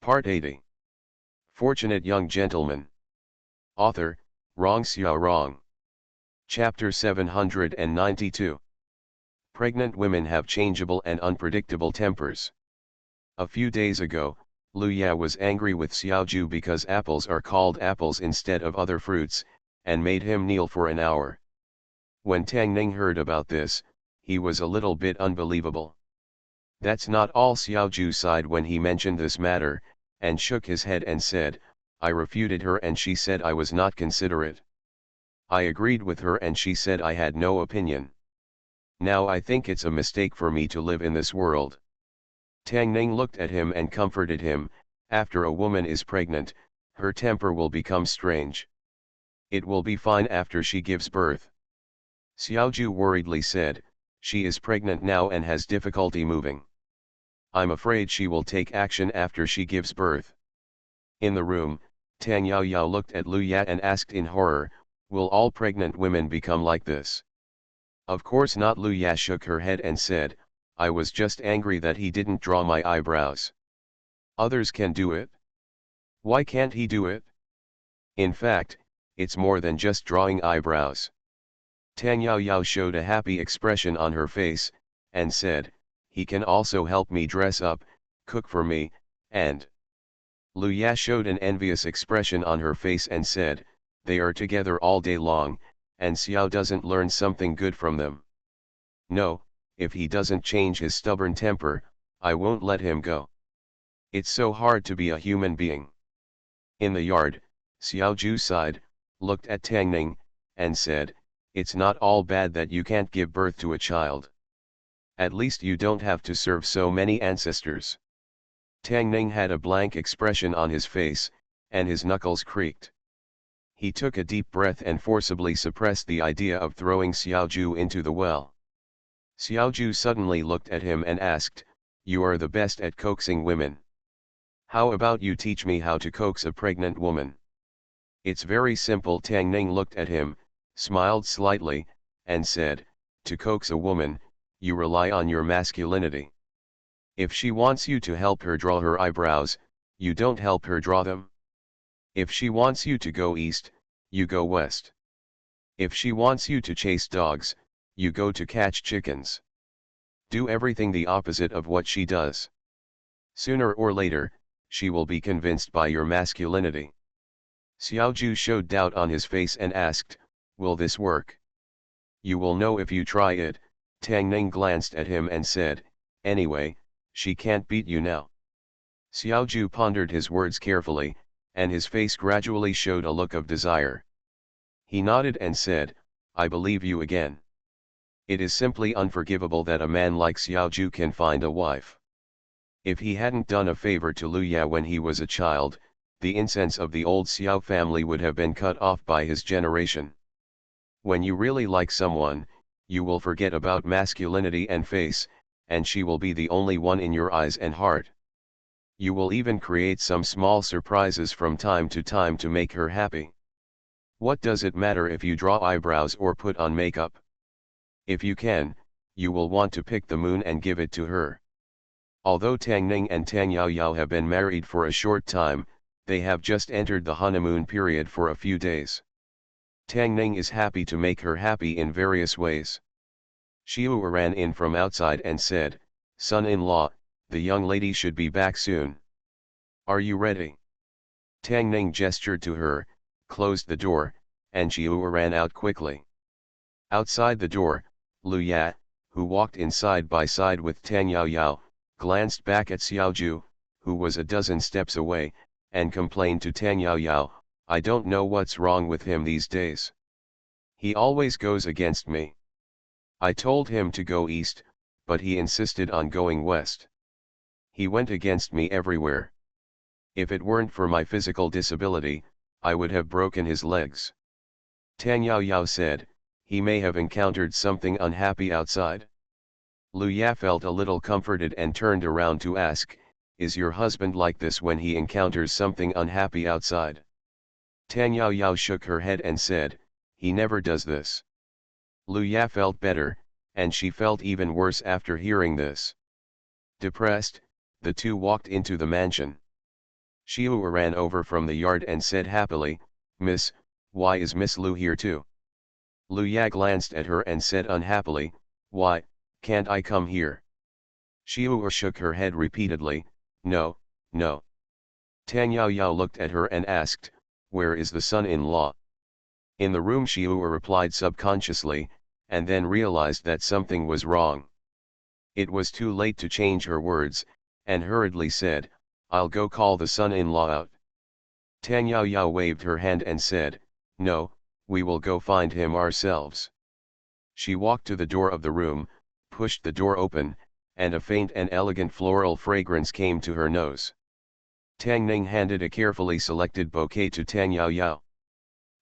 Part 80. Fortunate Young Gentleman. Author, Rong Xiao Rong. Chapter 792. Pregnant women have changeable and unpredictable tempers. A few days ago, Lu Ya was angry with Xiaoju because apples are called apples instead of other fruits, and made him kneel for an hour. When Tang Ning heard about this, he was a little bit unbelievable. That's not all. Xiaoju sighed when he mentioned this matter, and shook his head and said, I refuted her and she said I was not considerate. I agreed with her and she said I had no opinion. Now I think it's a mistake for me to live in this world. Tang Ning looked at him and comforted him. After a woman is pregnant, her temper will become strange. It will be fine after she gives birth. Xiaoju worriedly said, she is pregnant now and has difficulty moving. I'm afraid she will take action after she gives birth. In the room, Tang Yaoyao looked at Lu Ya and asked in horror, will all pregnant women become like this? Of course not. Lu Ya shook her head and said, I was just angry that he didn't draw my eyebrows. Others can do it. Why can't he do it? In fact, it's more than just drawing eyebrows. Tang Yaoyao showed a happy expression on her face, and said, he can also help me dress up, cook for me, and... Lu Ya showed an envious expression on her face and said, they are together all day long, and Xiao doesn't learn something good from them. No, if he doesn't change his stubborn temper, I won't let him go. It's so hard to be a human being. In the yard, Xiaoju sighed, looked at Tang Ning, and said, it's not all bad that you can't give birth to a child. At least you don't have to serve so many ancestors. Tang Ning had a blank expression on his face, and his knuckles creaked. He took a deep breath and forcibly suppressed the idea of throwing Xiaoju into the well. Xiaoju suddenly looked at him and asked, you are the best at coaxing women. How about you teach me how to coax a pregnant woman? It's very simple. Tang Ning looked at him, smiled slightly, and said, to coax a woman, you rely on your masculinity. If she wants you to help her draw her eyebrows, you don't help her draw them. If she wants you to go east, you go west. If she wants you to chase dogs, you go to catch chickens. Do everything the opposite of what she does. Sooner or later, she will be convinced by your masculinity. Xiaoju showed doubt on his face and asked, will this work? You will know if you try it. Tang Ning glanced at him and said, anyway, she can't beat you now. Xiaoju pondered his words carefully, and his face gradually showed a look of desire. He nodded and said, I believe you again. It is simply unforgivable that a man like Xiaoju can find a wife. If he hadn't done a favor to Lu Ya when he was a child, the incense of the old Xiao family would have been cut off by his generation. When you really like someone, you will forget about masculinity and face, and she will be the only one in your eyes and heart. You will even create some small surprises from time to time to make her happy. What does it matter if you draw eyebrows or put on makeup? If you can, you will want to pick the moon and give it to her. Although Tang Ning and Tang Yaoyao have been married for a short time, they have just entered the honeymoon period for a few days. Tang Ning is happy to make her happy in various ways. Xiu ran in from outside and said, son-in-law, the young lady should be back soon. Are you ready? Tang Ning gestured to her, closed the door, and Xiu ran out quickly. Outside the door, Lu Ya, who walked in side by side with Tang Yaoyao, glanced back at Xiaoju, who was a dozen steps away, and complained to Tang Yaoyao, I don't know what's wrong with him these days. He always goes against me. I told him to go east, but he insisted on going west. He went against me everywhere. If it weren't for my physical disability, I would have broken his legs. Tang Yaoyao said, he may have encountered something unhappy outside. Lu Ya felt a little comforted and turned around to ask, is your husband like this when he encounters something unhappy outside? Tang Yaoyao shook her head and said, he never does this. Lu Ya felt better, and she felt even worse after hearing this. Depressed, the two walked into the mansion. Xiu ran over from the yard and said happily, "Miss, why is Miss Lu here too?" Lu Ya glanced at her and said unhappily, "Why, can't I come here?" Xiu shook her head repeatedly, "No, no." Tang Yao Yao looked at her and asked, "Where is the son-in-law?" "In the room," Xiu replied subconsciously, and then realized that something was wrong. It was too late to change her words, and hurriedly said, "I'll go call the son-in-law out." Tang Yao Yao waved her hand and said, "No, we will go find him ourselves." She walked to the door of the room, pushed the door open, and a faint and elegant floral fragrance came to her nose. Tang Ning handed a carefully selected bouquet to Tang Yao Yao.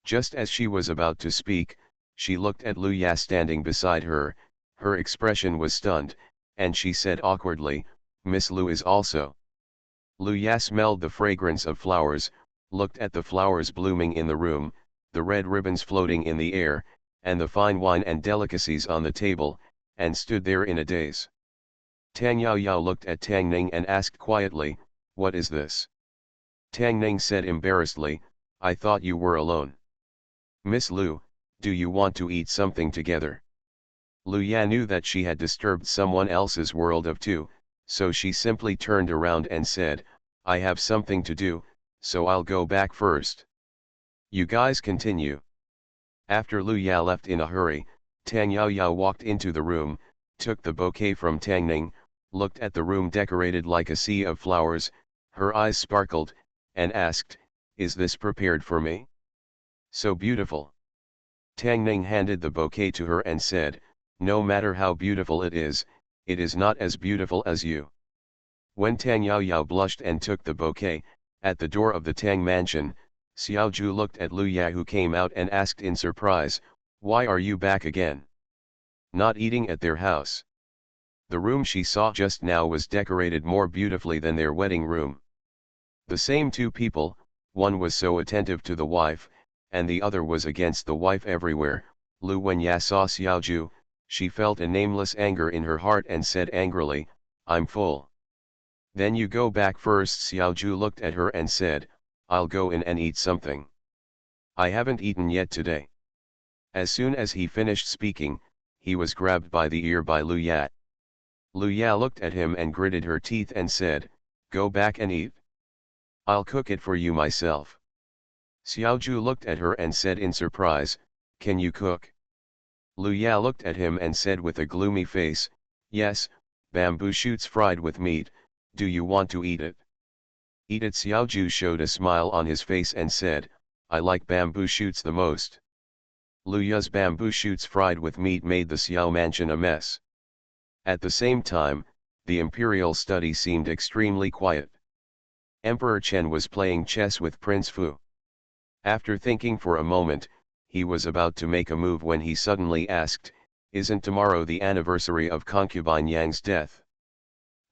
Just as she was about to speak, she looked at Lu Ya standing beside her. Her expression was stunned, and she said awkwardly, "Miss Lu is also." Lu Ya smelled the fragrance of flowers, looked at the flowers blooming in the room, the red ribbons floating in the air, and the fine wine and delicacies on the table, and stood there in a daze. Tang Yao Yao looked at Tang Ning and asked quietly, "What is this?" Tang Ning said embarrassedly, "I thought you were alone." "Miss Lu, do you want to eat something together?" Lu Ya knew that she had disturbed someone else's world of two, so she simply turned around and said, "I have something to do, so I'll go back first. You guys continue." After Lu Ya left in a hurry, Tang Yao Yao walked into the room, took the bouquet from Tang Ning, looked at the room decorated like a sea of flowers, her eyes sparkled, and asked, "Is this prepared for me? So beautiful." Tang Ning handed the bouquet to her and said, "No matter how beautiful it is not as beautiful as you." When Tang Yao Yao blushed and took the bouquet, at the door of the Tang mansion, Xiao Ju looked at Lu Ya who came out and asked in surprise, "Why are you back again? Not eating at their house?" The room she saw just now was decorated more beautifully than their wedding room. The same two people, one was so attentive to the wife, and the other was against the wife everywhere. Lu Wenya saw Xiao Ju, she felt a nameless anger in her heart and said angrily, "I'm full." "Then you go back first." Xiao Ju looked at her and said, "I'll go in and eat something. I haven't eaten yet today." As soon as he finished speaking, he was grabbed by the ear by Lu Ya. Lu Ya looked at him and gritted her teeth and said, "Go back and eat. I'll cook it for you myself." Xiao Ju looked at her and said in surprise, "Can you cook?" Lu Ya looked at him and said with a gloomy face, "Yes, bamboo shoots fried with meat, do you want to eat it?" "Eat it." Xiao Ju showed a smile on his face and said, "I like bamboo shoots the most." Lu Ya's bamboo shoots fried with meat made the Xiao mansion a mess. At the same time, the imperial study seemed extremely quiet. Emperor Chen was playing chess with Prince Fu. After thinking for a moment, he was about to make a move when he suddenly asked, "Isn't tomorrow the anniversary of concubine Yang's death?"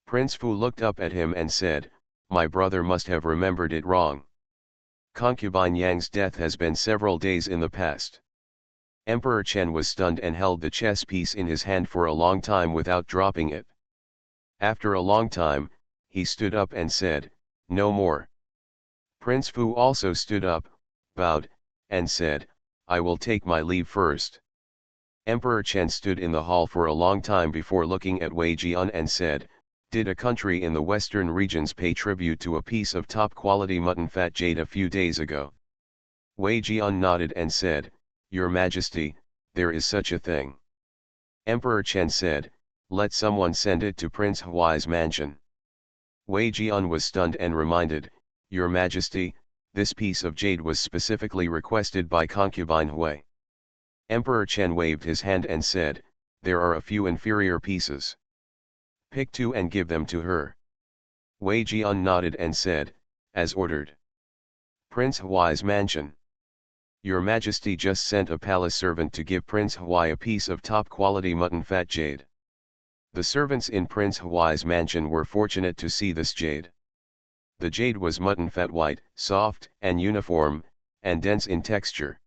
Prince Fu looked up at him and said, "My brother must have remembered it wrong. Concubine Yang's death has been several days in the past." Emperor Chen was stunned and held the chess piece in his hand for a long time without dropping it. After a long time, he stood up and said, "No more." Prince Fu also stood up, bowed, and said, "I will take my leave first." Emperor Chen stood in the hall for a long time before looking at Wei Jian and said, "Did a country in the western regions pay tribute to a piece of top-quality mutton fat jade a few days ago?" Wei Jian nodded and said, "Your Majesty, there is such a thing." Emperor Chen said, "Let someone send it to Prince Huai's mansion." Wei Jian was stunned and reminded, "Your Majesty, this piece of jade was specifically requested by concubine Hui." Emperor Chen waved his hand and said, "There are a few inferior pieces. Pick two and give them to her." Wei Jian nodded and said, "As ordered." Prince Huai's mansion. Your Majesty just sent a palace servant to give Prince Huai a piece of top-quality mutton fat jade. The servants in Prince Huai's mansion were fortunate to see this jade. The jade was mutton fat white, soft and uniform, and dense in texture.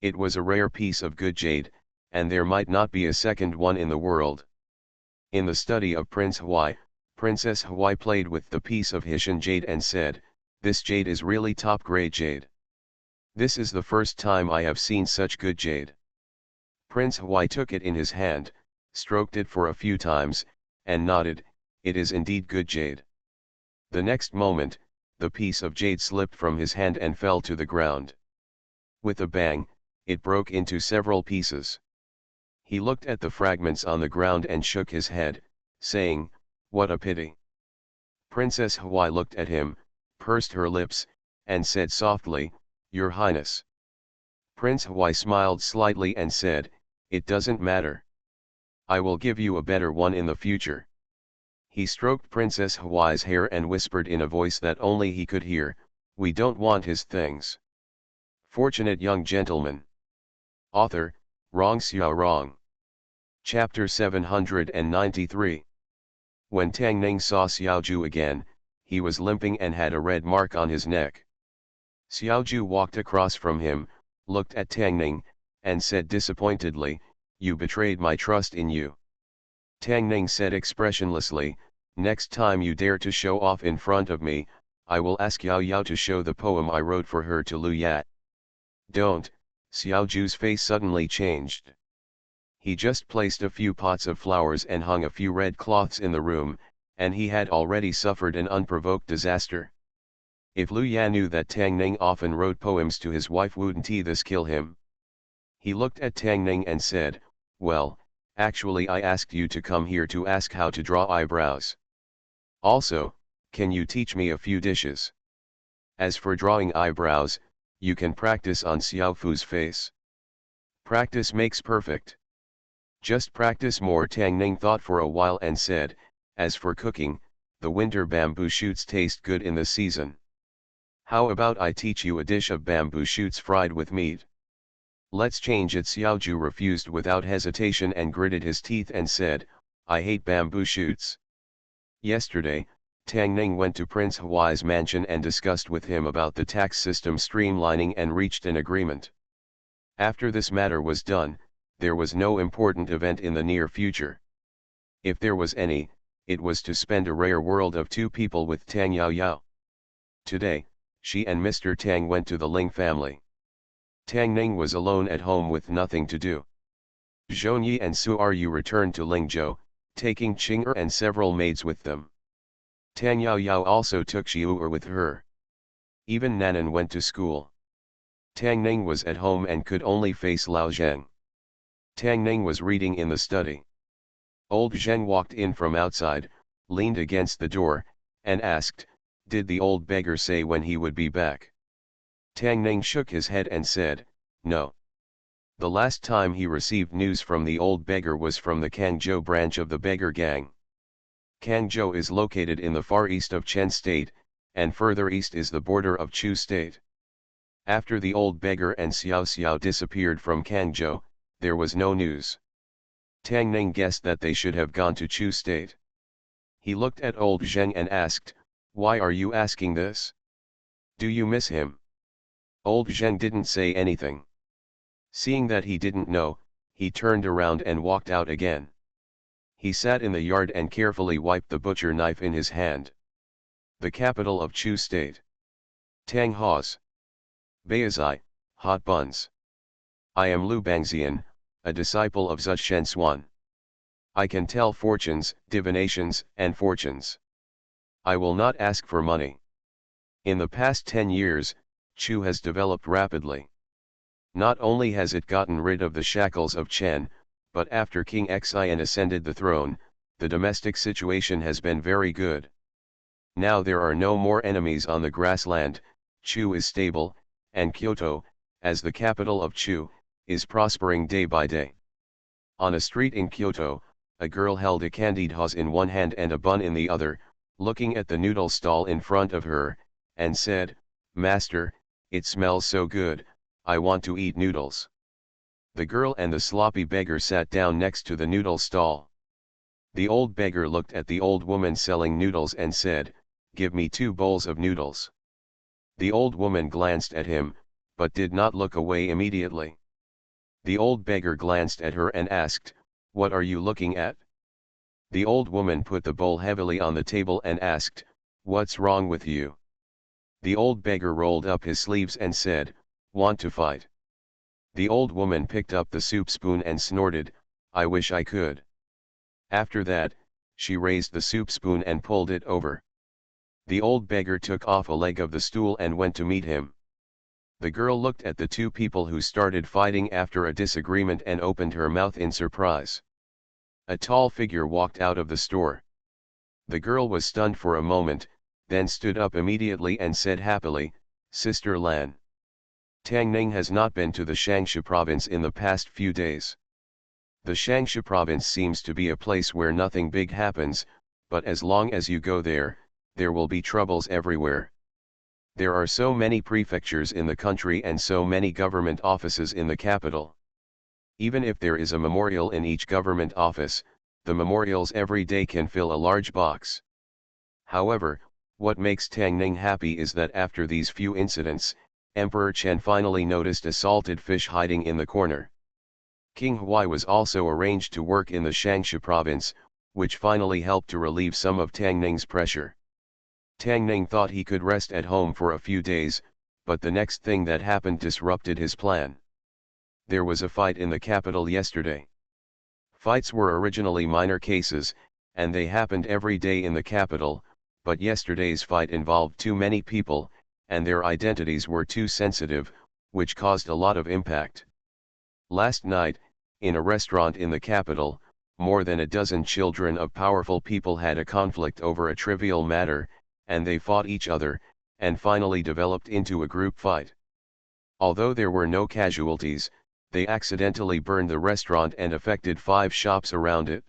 It was a rare piece of good jade, and there might not be a second one in the world. In the study of Prince Huai, Princess Huai played with the piece of Hishan jade and said, this jade is really top-grade jade. This is the first time I have seen such good jade. Prince Huai took it in his hand, stroked it for a few times, and nodded, it is indeed good jade. The next moment, the piece of jade slipped from his hand and fell to the ground. With a bang, it broke into several pieces. He looked at the fragments on the ground and shook his head, saying, "What a pity." Princess Huai looked at him, pursed her lips, and said softly, "Your Highness." Prince Huai smiled slightly and said, "It doesn't matter. I will give you a better one in the future." He stroked Princess Huai's hair and whispered in a voice that only he could hear, "We don't want his things." Fortunate Young Gentleman. Author, Rong Xiao Rong. Chapter 793. When Tang Ning saw Xiaoju again, he was limping and had a red mark on his neck. Xiaoju walked across from him, looked at Tang Ning, and said disappointedly, "You betrayed my trust in you." Tang Ning said expressionlessly, "Next time you dare to show off in front of me, I will ask Yao Yao to show the poem I wrote for her to Lu Yat." "Don't," Xiaoju's face suddenly changed. He just placed a few pots of flowers and hung a few red cloths in the room, and he had already suffered an unprovoked disaster. If Lu Yan knew that Tang Ning often wrote poems to his wife, wouldn't he this kill him? He looked at Tang Ning and said, "Well, actually I asked you to come here to ask how to draw eyebrows. Also, can you teach me a few dishes? As for drawing eyebrows, you can practice on Xiaofu's face. Practice makes perfect. Just practice more." Tang Ning thought for a while and said, "As for cooking, the winter bamboo shoots taste good in the season. How about I teach you a dish of bamboo shoots fried with meat? Let's change it." Xiaoju refused without hesitation and gritted his teeth and said, "I hate bamboo shoots." Yesterday, Tang Ning went to Prince Huai's mansion and discussed with him about the tax system streamlining and reached an agreement. After this matter was done, there was no important event in the near future. If there was any, it was to spend a rare world of two people with Tang Yao Yao. Today, she and Mr. Tang went to the Ling family. Tang Ning was alone at home with nothing to do. Zhongyi and Su Ru returned to Lingzhou, taking Qing'er and several maids with them. Tang Yao Yao also took Xiu'er with her. Even Nanan went to school. Tang Ning was at home and could only face Lao Zheng. Tang Ning was reading in the study. Old Zheng walked in from outside, leaned against the door, and asked, "Did the old beggar say when he would be back?" Tang Ning shook his head and said, "No. The last time he received news from the old beggar was from the Kangzhou branch of the beggar gang. Kangzhou is located in the far east of Chen State, and further east is the border of Chu State. After the old beggar and Xiao Xiao disappeared from Kangzhou, there was no news." Tang Ning guessed that they should have gone to Chu State. He looked at old Zheng and asked, "Why are you asking this? Do you miss him?" Old Zheng didn't say anything. Seeing that he didn't know, he turned around and walked out again. He sat in the yard and carefully wiped the butcher knife in his hand. The capital of Chu State. Tang Haws. Baizai, hot buns. I am Lu Bangxian, a disciple of Zhu Shensuan. I can tell fortunes, divinations, and fortunes. I will not ask for money. In the past 10 years, Chu has developed rapidly. Not only has it gotten rid of the shackles of Chen, but after King Xian ascended the throne, the domestic situation has been very good. Now there are no more enemies on the grassland, Chu is stable, and Kyoto, as the capital of Chu, is prospering day by day. On a street in Kyoto, a girl held a candied hawse in one hand and a bun in the other, looking at the noodle stall in front of her, and said, "Master, it smells so good, I want to eat noodles." The girl and the sloppy beggar sat down next to the noodle stall. The old beggar looked at the old woman selling noodles and said, "Give me 2 bowls of noodles." The old woman glanced at him, but did not look away immediately. The old beggar glanced at her and asked, "What are you looking at?" The old woman put the bowl heavily on the table and asked, "What's wrong with you?" The old beggar rolled up his sleeves and said, "Want to fight?" The old woman picked up the soup spoon and snorted, "I wish I could." After that, she raised the soup spoon and pulled it over. The old beggar took off a leg of the stool and went to meet him. The girl looked at the two people who started fighting after a disagreement and opened her mouth in surprise. A tall figure walked out of the store. The girl was stunned for a moment, then stood up immediately and said happily, "Sister Lan. Tang Ning has not been to the Shangsha province in the past few days. The Shangsha province seems to be a place where nothing big happens, but as long as you go there, there will be troubles everywhere. There are so many prefectures in the country and so many government offices in the capital. Even if there is a memorial in each government office, the memorials every day can fill a large box. However, what makes Tang Ning happy is that after these few incidents, Emperor Chen finally noticed a salted fish hiding in the corner. King Huai was also arranged to work in the Shangsha province, which finally helped to relieve some of Tang Ning's pressure. Tang Ning thought he could rest at home for a few days, but the next thing that happened disrupted his plan. There was a fight in the capital yesterday. Fights were originally minor cases, and they happened every day in the capital, but yesterday's fight involved too many people, and their identities were too sensitive, which caused a lot of impact. Last night, in a restaurant in the capital, more than a dozen children of powerful people had a conflict over a trivial matter, and they fought each other, and finally developed into a group fight. Although there were no casualties, they accidentally burned the restaurant and affected 5 shops around it.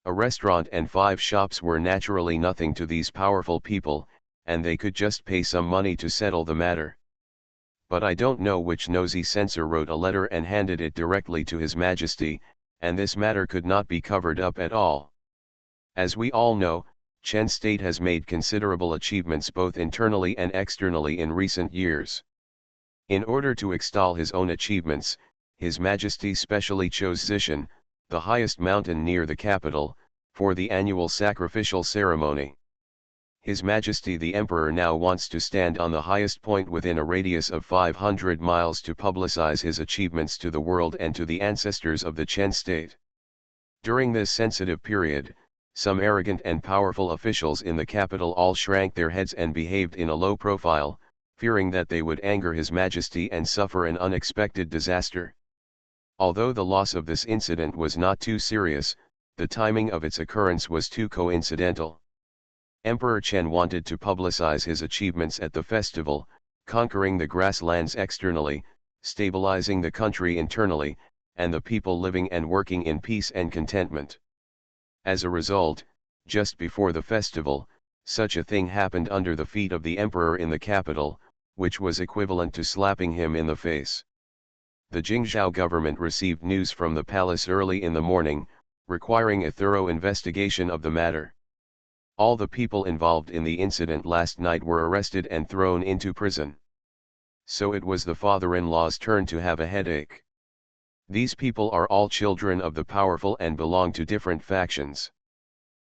A restaurant and 5 shops were naturally nothing to these powerful people, and they could just pay some money to settle the matter. But I don't know which nosy censor wrote a letter and handed it directly to His Majesty, and this matter could not be covered up at all. As we all know, Chen State has made considerable achievements both internally and externally in recent years. In order to extol his own achievements, His Majesty specially chose Zishan, the highest mountain near the capital, for the annual sacrificial ceremony. His Majesty the Emperor now wants to stand on the highest point within a radius of 500 miles to publicize his achievements to the world and to the ancestors of the Chen state. During this sensitive period, some arrogant and powerful officials in the capital all shrank their heads and behaved in a low profile, fearing that they would anger His Majesty and suffer an unexpected disaster. Although the loss of this incident was not too serious, the timing of its occurrence was too coincidental. Emperor Chen wanted to publicize his achievements at the festival, conquering the grasslands externally, stabilizing the country internally, and the people living and working in peace and contentment. As a result, just before the festival, such a thing happened under the feet of the emperor in the capital, which was equivalent to slapping him in the face. The Jingzhou government received news from the palace early in the morning, requiring a thorough investigation of the matter. All the people involved in the incident last night were arrested and thrown into prison. So it was the father-in-law's turn to have a headache. These people are all children of the powerful and belong to different factions.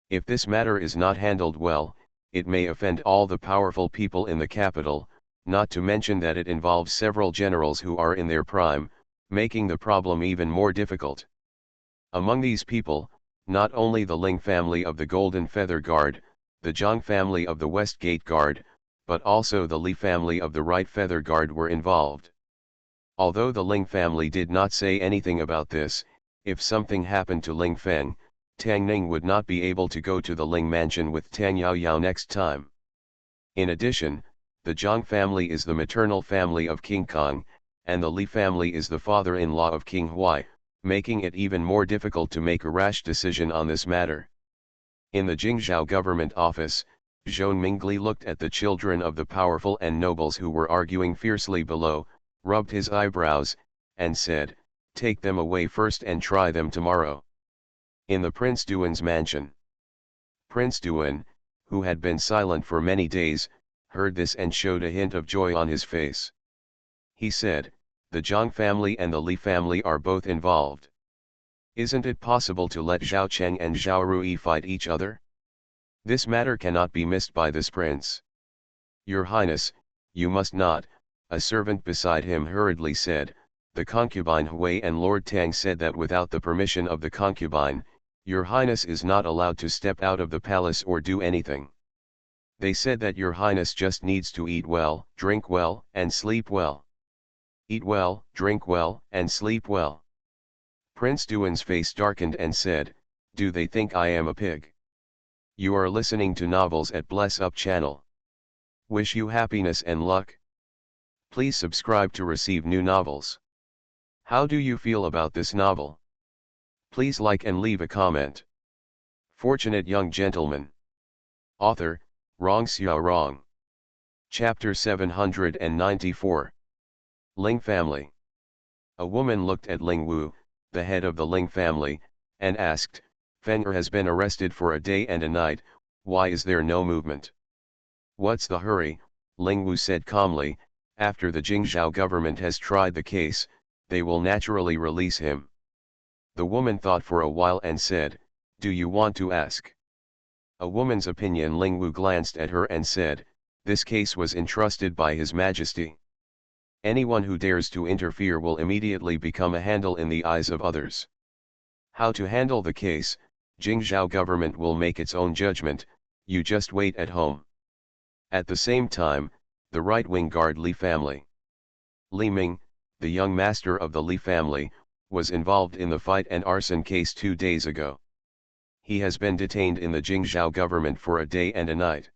If this matter is not handled well, it may offend all the powerful people in the capital, not to mention that it involves several generals who are in their prime, making the problem even more difficult. Among these people, not only the Ling family of the Golden Feather Guard, the Zhang family of the West Gate Guard, but also the Li family of the Right Feather Guard were involved. Although the Ling family did not say anything about this, if something happened to Ling Feng, Tang Ning would not be able to go to the Ling mansion with Tang Yaoyao next time. In addition, the Zhang family is the maternal family of King Kong, and the Li family is the father-in-law of King Huai, making it even more difficult to make a rash decision on this matter. In the Jingzhou government office, Zhou Mingli looked at the children of the powerful and nobles who were arguing fiercely below, rubbed his eyebrows, and said, "Take them away first and try them tomorrow." In the Prince Duan's mansion. Prince Duan, who had been silent for many days, heard this and showed a hint of joy on his face. He said, "The Zhang family and the Li family are both involved. Isn't it possible to let Zhao Cheng and Zhao Rui fight each other? This matter cannot be missed by this prince." Your Highness, you must not, a servant beside him hurriedly said. The concubine Hui and Lord Tang said that without the permission of the concubine, Your Highness is not allowed to step out of the palace or do anything. They said that Your Highness just needs to eat well, drink well, and sleep well. Eat well, drink well, and sleep well. Prince Duan's face darkened and said, do they think I am a pig? You are listening to novels at Bless Up channel. Wish you happiness and luck. Please subscribe to receive new novels. How do you feel about this novel? Please like and leave a comment. Fortunate Young Gentleman. Author, Rong Xiao Rong. Chapter 794. Ling Family. A woman looked at Ling Wu, the head of the Ling family, and asked, Feng Er has been arrested for a day and a night, why is there no movement? What's the hurry? Ling Wu said calmly, after the Jingzhou government has tried the case, they will naturally release him. The woman thought for a while and said, do you want to ask a woman's opinion? Ling Wu glanced at her and said, this case was entrusted by His Majesty. Anyone who dares to interfere will immediately become a handle in the eyes of others. How to handle the case, Jingzhou government will make its own judgment, you just wait at home. At the same time, the right-wing guard Li family. Li Ming, the young master of the Li family, was involved in the fight and arson case 2 days ago. He has been detained in the Jingzhou government for a day and a night.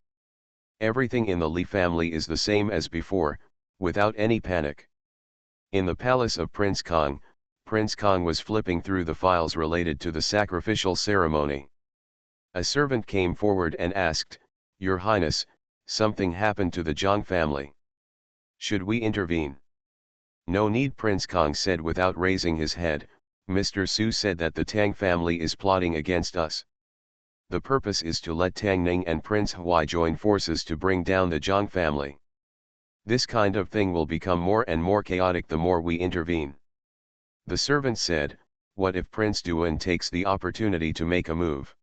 Everything in the Li family is the same as before, without any panic. In the palace of Prince Kong was flipping through the files related to the sacrificial ceremony. A servant came forward and asked, Your Highness, something happened to the Zhang family. Should we intervene? No need, Prince Kong said without raising his head. Mr. Su said that the Tang family is plotting against us. The purpose is to let Tang Ning and Prince Huai join forces to bring down the Zhang family. This kind of thing will become more and more chaotic the more we intervene. The servant said, what if Prince Duan takes the opportunity to make a move?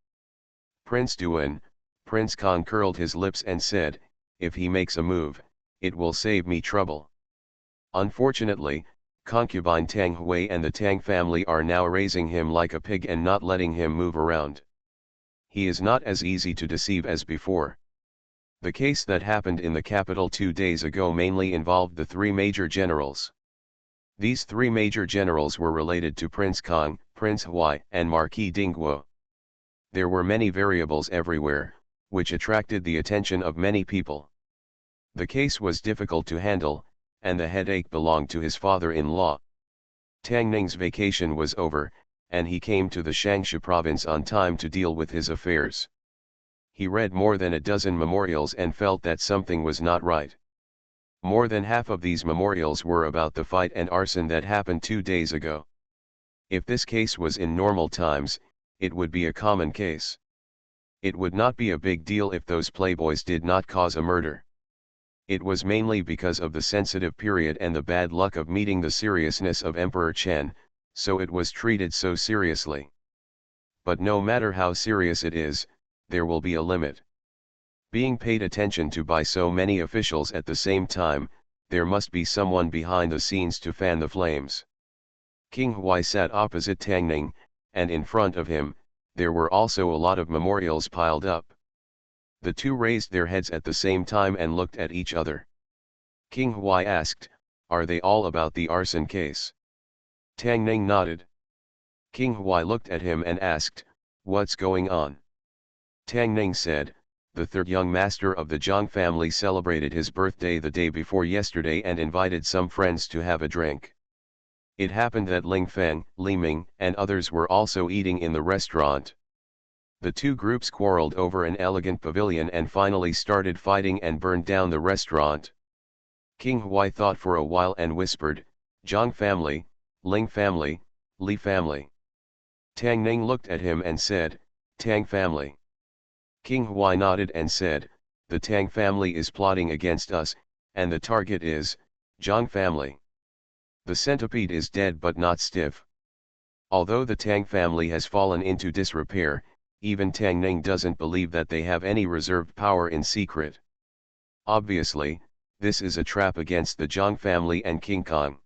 Prince Duan, Prince Kong curled his lips and said, if he makes a move, it will save me trouble. Unfortunately, concubine Tang Hui and the Tang family are now raising him like a pig and not letting him move around. He is not as easy to deceive as before. The case that happened in the capital 2 days ago mainly involved the 3 major generals. These 3 major generals were related to Prince Kong, Prince Huai, and Marquis Dingguo. There were many variables everywhere, which attracted the attention of many people. The case was difficult to handle, and the headache belonged to his father-in-law. Tang Ning's vacation was over, and he came to the Shangsha province on time to deal with his affairs. He read more than a dozen memorials and felt that something was not right. More than half of these memorials were about the fight and arson that happened 2 days ago. If this case was in normal times, it would be a common case. It would not be a big deal if those playboys did not cause a murder. It was mainly because of the sensitive period and the bad luck of meeting the seriousness of Emperor Chen, so it was treated so seriously. But no matter how serious it is, there will be a limit. Being paid attention to by so many officials at the same time, there must be someone behind the scenes to fan the flames. King Huai sat opposite Tang Ning, and in front of him, there were also a lot of memorials piled up. The two raised their heads at the same time and looked at each other. King Huai asked, are they all about the arson case? Tang Ning nodded. King Huai looked at him and asked, what's going on? Tang Ning said, the 3rd young master of the Zhang family celebrated his birthday the day before yesterday and invited some friends to have a drink. It happened that Ling Feng, Li Ming, and others were also eating in the restaurant. The 2 groups quarreled over an elegant pavilion and finally started fighting and burned down the restaurant. King Huai thought for a while and whispered, Zhang family, Ling family, Li family. Tang Ning looked at him and said, Tang family. King Huai nodded and said, the Tang family is plotting against us, and the target is, Zhang family. The centipede is dead but not stiff. Although the Tang family has fallen into disrepair, even Tang Ning doesn't believe that they have any reserved power in secret. Obviously, this is a trap against the Zhang family and King Kong.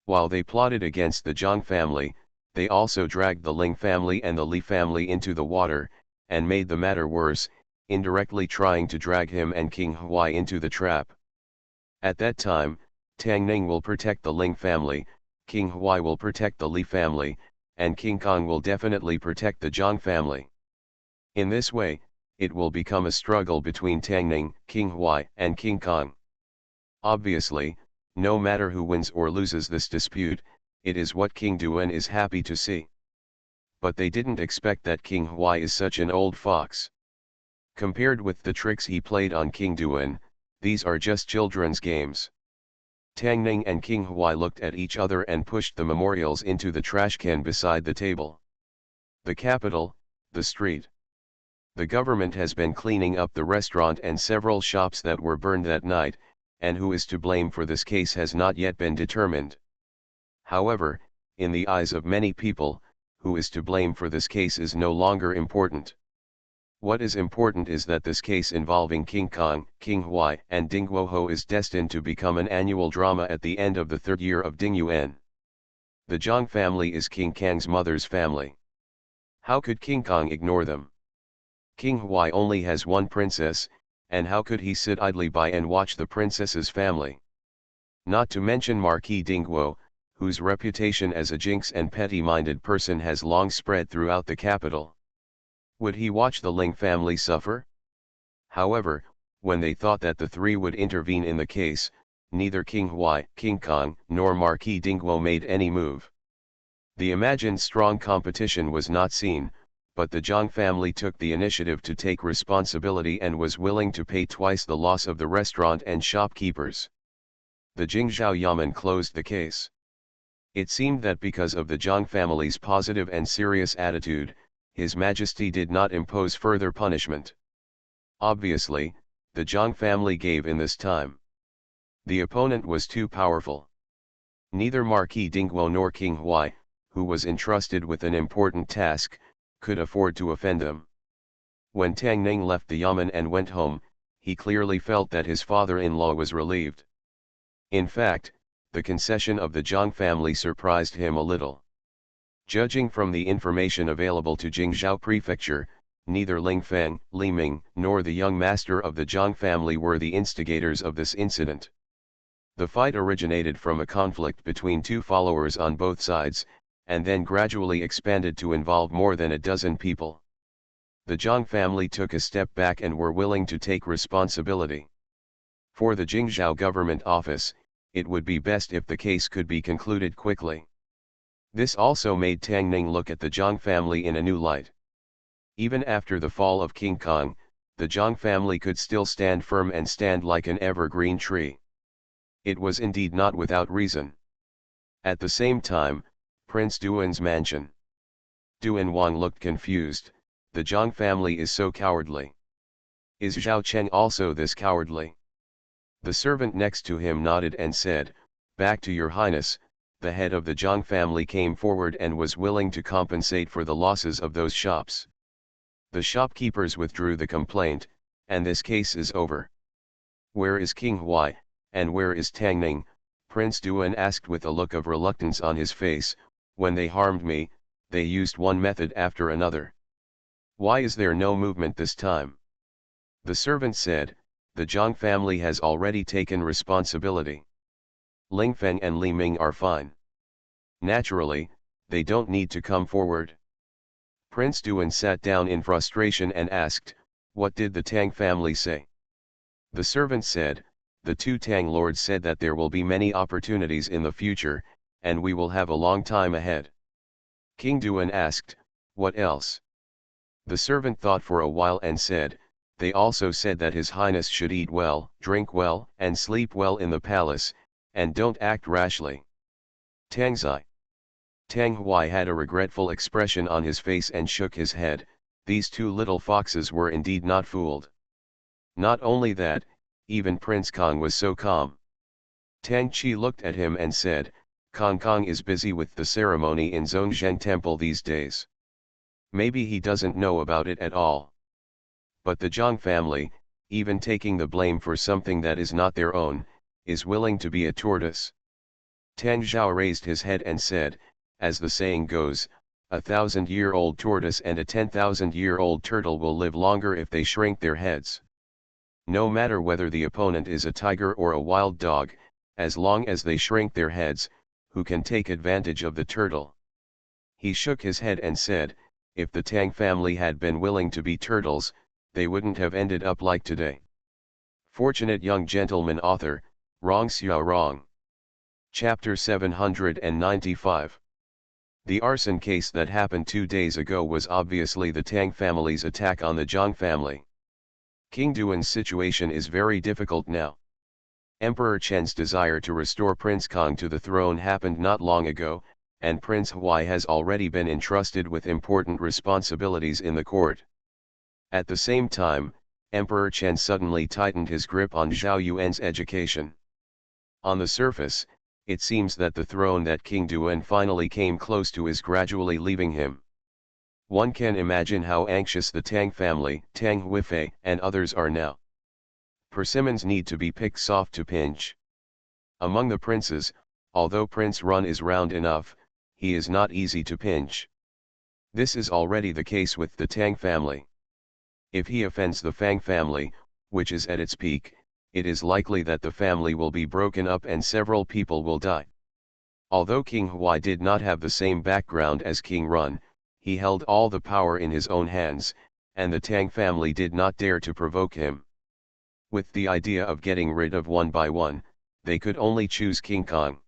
While they plotted against the Zhang family, they also dragged the Ling family and the Li family into the water, and made the matter worse, indirectly trying to drag him and King Huai into the trap. At that time, Tang Ning will protect the Ling family, King Huai will protect the Li family, and King Kong will definitely protect the Zhang family. In this way, it will become a struggle between Tang Ning, King Huai, and King Kong. Obviously, no matter who wins or loses this dispute, it is what King Duan is happy to see. But they didn't expect that King Huai is such an old fox. Compared with the tricks he played on King Duan, these are just children's games. Tang Ning and King Huai looked at each other and pushed the memorials into the trash can beside the table. The capital, the street. The government has been cleaning up the restaurant and several shops that were burned that night, and who is to blame for this case has not yet been determined. However, in the eyes of many people, who is to blame for this case is no longer important. What is important is that this case involving King Kong, King Huai, and Ding Guoho is destined to become an annual drama at the end of the third year of Ding Yuan. The Zhang family is King Kang's mother's family. How could King Kong ignore them? King Huai only has one princess, and how could he sit idly by and watch the princess's family? Not to mention Marquis Dingguo, whose reputation as a jinx and petty-minded person has long spread throughout the capital. Would he watch the Ling family suffer? However, when they thought that the three would intervene in the case, neither King Huai, King Kong, nor Marquis Dingguo made any move. The imagined strong competition was not seen, but the Zhang family took the initiative to take responsibility and was willing to pay twice the loss of the restaurant and shopkeepers. The Jingzhou Yamen closed the case. It seemed that because of the Zhang family's positive and serious attitude, His Majesty did not impose further punishment. Obviously, the Zhang family gave in this time. The opponent was too powerful. Neither Marquis Dingguo nor King Huai, who was entrusted with an important task, could afford to offend them. When Tang Ning left the Yamen and went home, he clearly felt that his father-in-law was relieved. In fact, the concession of the Zhang family surprised him a little. Judging from the information available to Jingzhou Prefecture, neither Ling Feng, Li Ming, nor the young master of the Zhang family were the instigators of this incident. The fight originated from a conflict between two followers on both sides, and then gradually expanded to involve more than a dozen people. The Zhang family took a step back and were willing to take responsibility. For the Jingzhou government office, it would be best if the case could be concluded quickly. This also made Tang Ning look at the Zhang family in a new light. Even after the fall of King Kong, the Zhang family could still stand firm and stand like an evergreen tree. It was indeed not without reason. At the same time, Prince Duan's mansion. Duan Wang looked confused. The Zhang family is so cowardly. Is Zhao Cheng also this cowardly? The servant next to him nodded and said, "Back to your highness." The head of the Zhang family came forward and was willing to compensate for the losses of those shops. The shopkeepers withdrew the complaint, and this case is over. Where is King Huai, and where is Tang Ning? Prince Duan asked with a look of reluctance on his face. When they harmed me, they used one method after another. Why is there no movement this time? The servant said, the Zhang family has already taken responsibility. Ling Feng and Li Ming are fine. Naturally, they don't need to come forward. Prince Duan sat down in frustration and asked, what did the Tang family say? The servant said, the two Tang lords said that there will be many opportunities in the future, and we will have a long time ahead. King Duan asked, what else? The servant thought for a while and said, they also said that His Highness should eat well, drink well, and sleep well in the palace, and don't act rashly. Tang Zai. Tang Huai had a regretful expression on his face and shook his head. These two little foxes were indeed not fooled. Not only that, even Prince Kong was so calm. Tang Chi looked at him and said, Kong Kong is busy with the ceremony in Zhongzhen Temple these days. Maybe he doesn't know about it at all. But the Zhang family, even taking the blame for something that is not their own, is willing to be a tortoise. Tang Zhao raised his head and said, as the saying goes, 1,000-year-old tortoise and a 10,000-year-old turtle will live longer if they shrink their heads. No matter whether the opponent is a tiger or a wild dog, as long as they shrink their heads, who can take advantage of the turtle? He shook his head and said, if the Tang family had been willing to be turtles, they wouldn't have ended up like today. Fortunate young gentleman. Author, Rong Xiao Rong. Chapter 795. The arson case that happened 2 days ago was obviously the Tang family's attack on the Zhang family. King Duan's situation is very difficult now. Emperor Chen's desire to restore Prince Kong to the throne happened not long ago, and Prince Huai has already been entrusted with important responsibilities in the court. At the same time, Emperor Chen suddenly tightened his grip on Zhao Yuan's education. On the surface, it seems that the throne that King Duan finally came close to is gradually leaving him. One can imagine how anxious the Tang family, Tang Huifei, and others are now. Persimmons need to be picked soft to pinch. Among the princes, although Prince Run is round enough, he is not easy to pinch. This is already the case with the Tang family. If he offends the Fang family, which is at its peak, it is likely that the family will be broken up and several people will die. Although King Huai did not have the same background as King Run, he held all the power in his own hands, and the Tang family did not dare to provoke him. With the idea of getting rid of one by one, they could only choose King Kong.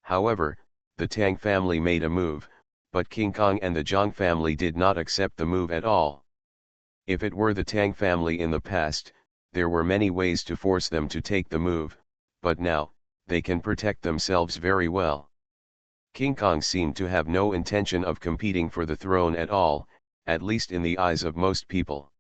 However, the Tang family made a move, but King Kong and the Zhang family did not accept the move at all. If it were the Tang family in the past, there were many ways to force them to take the move, but now, they can protect themselves very well. King Kong seemed to have no intention of competing for the throne at all, at least in the eyes of most people.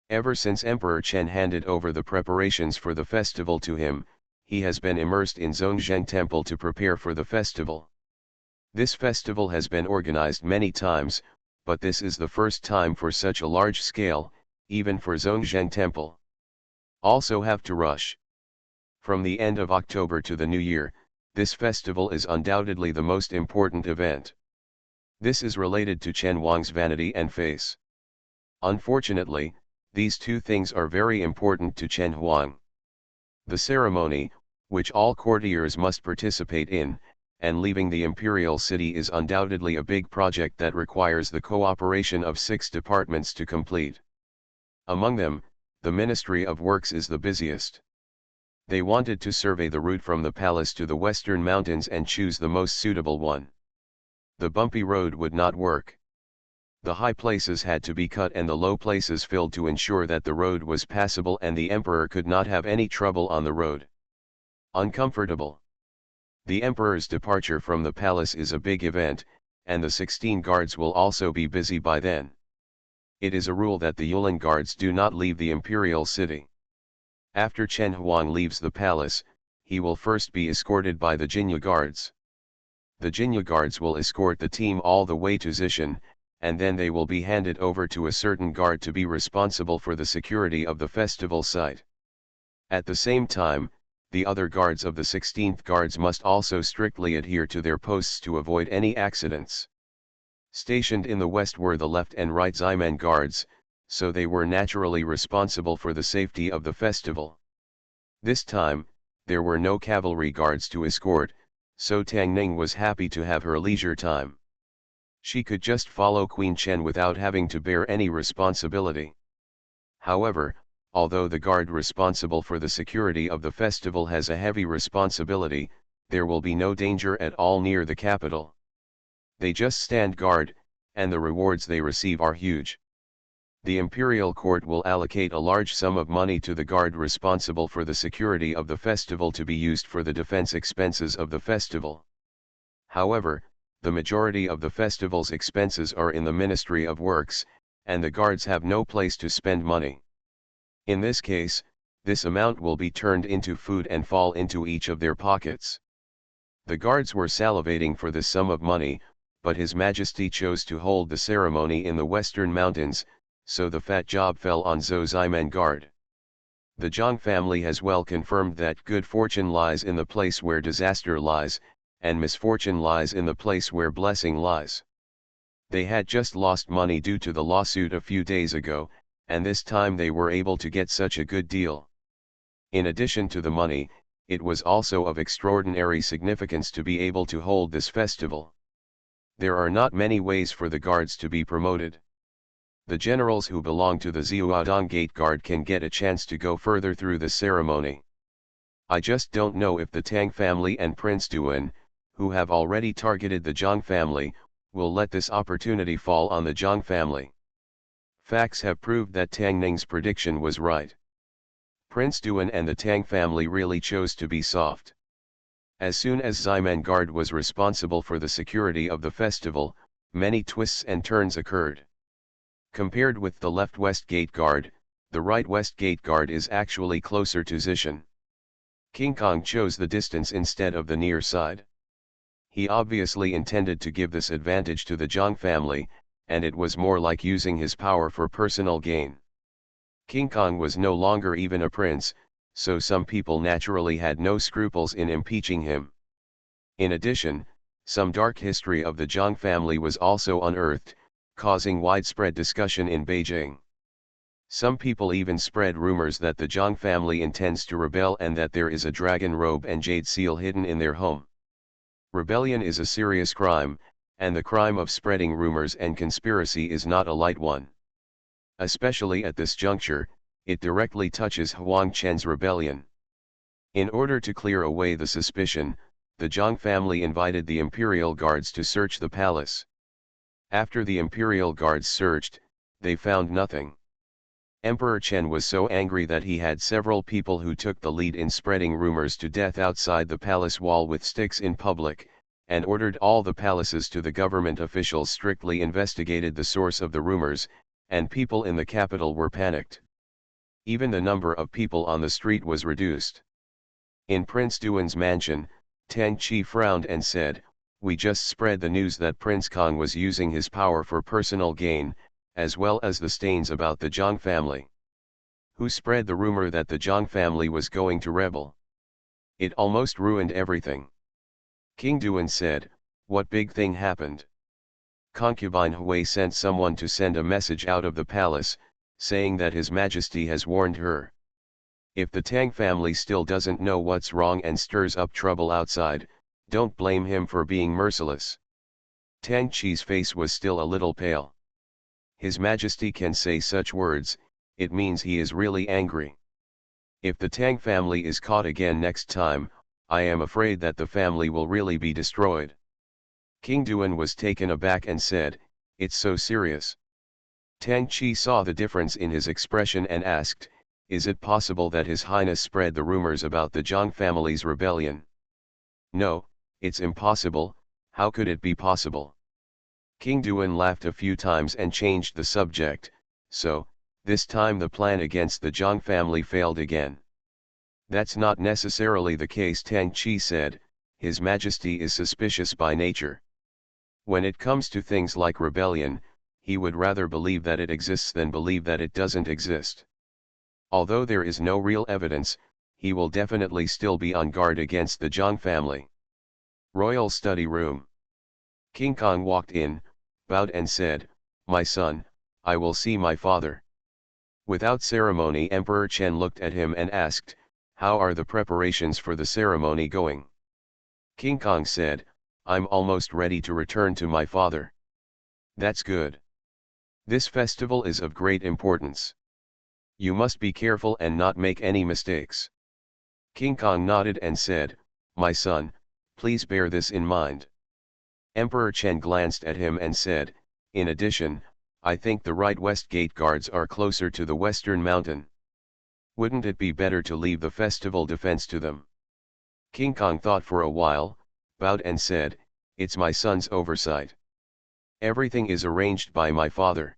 Ever since Emperor Chen handed over the preparations for the festival to him, he has been immersed in Zhongzheng Temple to prepare for the festival. This festival has been organized many times, but this is the first time for such a large scale, even for Zhongzheng Temple. Also have to rush. From the end of October to the New Year, this festival is undoubtedly the most important event. This is related to Chen Wang's vanity and face. Unfortunately, these two things are very important to Chen Huang. The ceremony, which all courtiers must participate in, and leaving the imperial city is undoubtedly a big project that requires the cooperation of 6 departments to complete. Among them, the Ministry of Works is the busiest. They wanted to survey the route from the palace to the western mountains and choose the most suitable one. The bumpy road would not work. The high places had to be cut and the low places filled to ensure that the road was passable and the emperor could not have any trouble on the road. Uncomfortable. The emperor's departure from the palace is a big event, and the 16 guards will also be busy by then. It is a rule that the Yulin guards do not leave the imperial city. After Chen Huang leaves the palace, he will first be escorted by the Jinya guards. The Jinya guards will escort the team all the way to Zishan, and then they will be handed over to a certain guard to be responsible for the security of the festival site. At the same time, the other guards of the 16th Guards must also strictly adhere to their posts to avoid any accidents. Stationed in the west were the left and right Ximen guards, so they were naturally responsible for the safety of the festival. This time, there were no cavalry guards to escort, so Tang Ning was happy to have her leisure time. She could just follow Queen Chen without having to bear any responsibility. However, although the guard responsible for the security of the festival has a heavy responsibility, there will be no danger at all near the capital. They just stand guard, and the rewards they receive are huge. The imperial court will allocate a large sum of money to the guard responsible for the security of the festival to be used for the defense expenses of the festival. However, the majority of the festival's expenses are in the Ministry of Works, and the guards have no place to spend money. In this case, this amount will be turned into food and fall into each of their pockets. The guards were salivating for this sum of money, but His Majesty chose to hold the ceremony in the western mountains, so the fat job fell on Zhou Ximen guard. The Zhang family has well confirmed that good fortune lies in the place where disaster lies, and misfortune lies in the place where blessing lies. They had just lost money due to the lawsuit a few days ago, and this time they were able to get such a good deal. In addition to the money, it was also of extraordinary significance to be able to hold this festival. There are not many ways for the guards to be promoted. The generals who belong to the Zhuodong Gate Guard can get a chance to go further through the ceremony. I just don't know if the Tang family and Prince Duan, who have already targeted the Zhang family, will let this opportunity fall on the Zhang family. Facts have proved that Tang Ning's prediction was right. Prince Duan and the Tang family really chose to be soft. As soon as Ximen Guard was responsible for the security of the festival, many twists and turns occurred. Compared with the left West Gate Guard, the right West Gate Guard is actually closer to Zishan. King Kong chose the distance instead of the near side. He obviously intended to give this advantage to the Zhang family, and it was more like using his power for personal gain. King Kong was no longer even a prince, so some people naturally had no scruples in impeaching him. In addition, some dark history of the Zhang family was also unearthed, causing widespread discussion in Beijing. Some people even spread rumors that the Zhang family intends to rebel and that there is a dragon robe and jade seal hidden in their home. Rebellion is a serious crime, and the crime of spreading rumors and conspiracy is not a light one. Especially at this juncture, it directly touches Huang Chen's rebellion. In order to clear away the suspicion, the Zhang family invited the imperial guards to search the palace. After the imperial guards searched, they found nothing. Emperor Chen was so angry that he had several people who took the lead in spreading rumors to death outside the palace wall with sticks in public, and ordered all the palaces to the government officials strictly investigated the source of the rumors, and people in the capital were panicked. Even the number of people on the street was reduced. In Prince Duan's mansion, Tang Qi frowned and said, "We just spread the news that Prince Kong was using his power for personal gain, as well as the stains about the Zhang family. Who spread the rumor that the Zhang family was going to rebel? It almost ruined everything." King Duan said, "What big thing happened?" Concubine Hui sent someone to send a message out of the palace, saying that His Majesty has warned her. If the Tang family still doesn't know what's wrong and stirs up trouble outside, don't blame him for being merciless. Tang Qi's face was still a little pale. His Majesty can say such words, it means he is really angry. If the Tang family is caught again next time, I am afraid that the family will really be destroyed. King Duan was taken aback and said, "It's so serious." Tang Qi saw the difference in his expression and asked, "Is it possible that His Highness spread the rumors about the Zhang family's rebellion?" "No, it's impossible. How could it be possible?" King Duan laughed a few times and changed the subject, "So, this time the plan against the Zhang family failed again." "That's not necessarily the case," Tang Qi said, "His Majesty is suspicious by nature. When it comes to things like rebellion, he would rather believe that it exists than believe that it doesn't exist. Although there is no real evidence, he will definitely still be on guard against the Zhang family." Royal Study Room. King Kong walked in, bowed and said, "My son, I will see my father." Without ceremony, Emperor Chen looked at him and asked, "How are the preparations for the ceremony going?" King Kong said, "I'm almost ready to return to my father." "That's good. This festival is of great importance. You must be careful and not make any mistakes." King Kong nodded and said, "My son, please bear this in mind." Emperor Chen glanced at him and said, "In addition, I think the right West Gate guards are closer to the Western Mountain. Wouldn't it be better to leave the festival defense to them?" King Kong thought for a while, bowed and said, "It's my son's oversight. Everything is arranged by my father."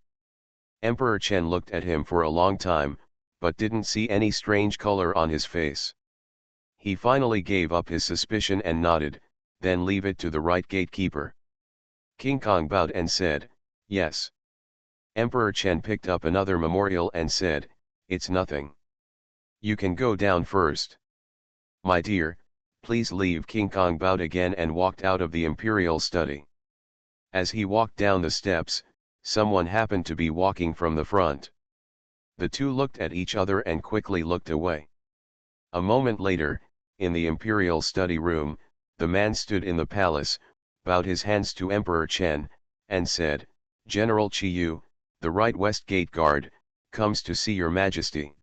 Emperor Chen looked at him for a long time, but didn't see any strange color on his face. He finally gave up his suspicion and nodded, "Then leave it to the right gatekeeper." King Kong bowed and said, "Yes." Emperor Chen picked up another memorial and said, "It's nothing." You can go down first. My dear, please leave. King Kong bowed again and walked out of the imperial study. As he walked down the steps, someone happened to be walking from the front. The two looked at each other and quickly looked away. A moment later, in the imperial study room, the man stood in the palace, bowed his hands to Emperor Chen, and said, "General Qiyu, the right West Gate Guard, comes to see your majesty."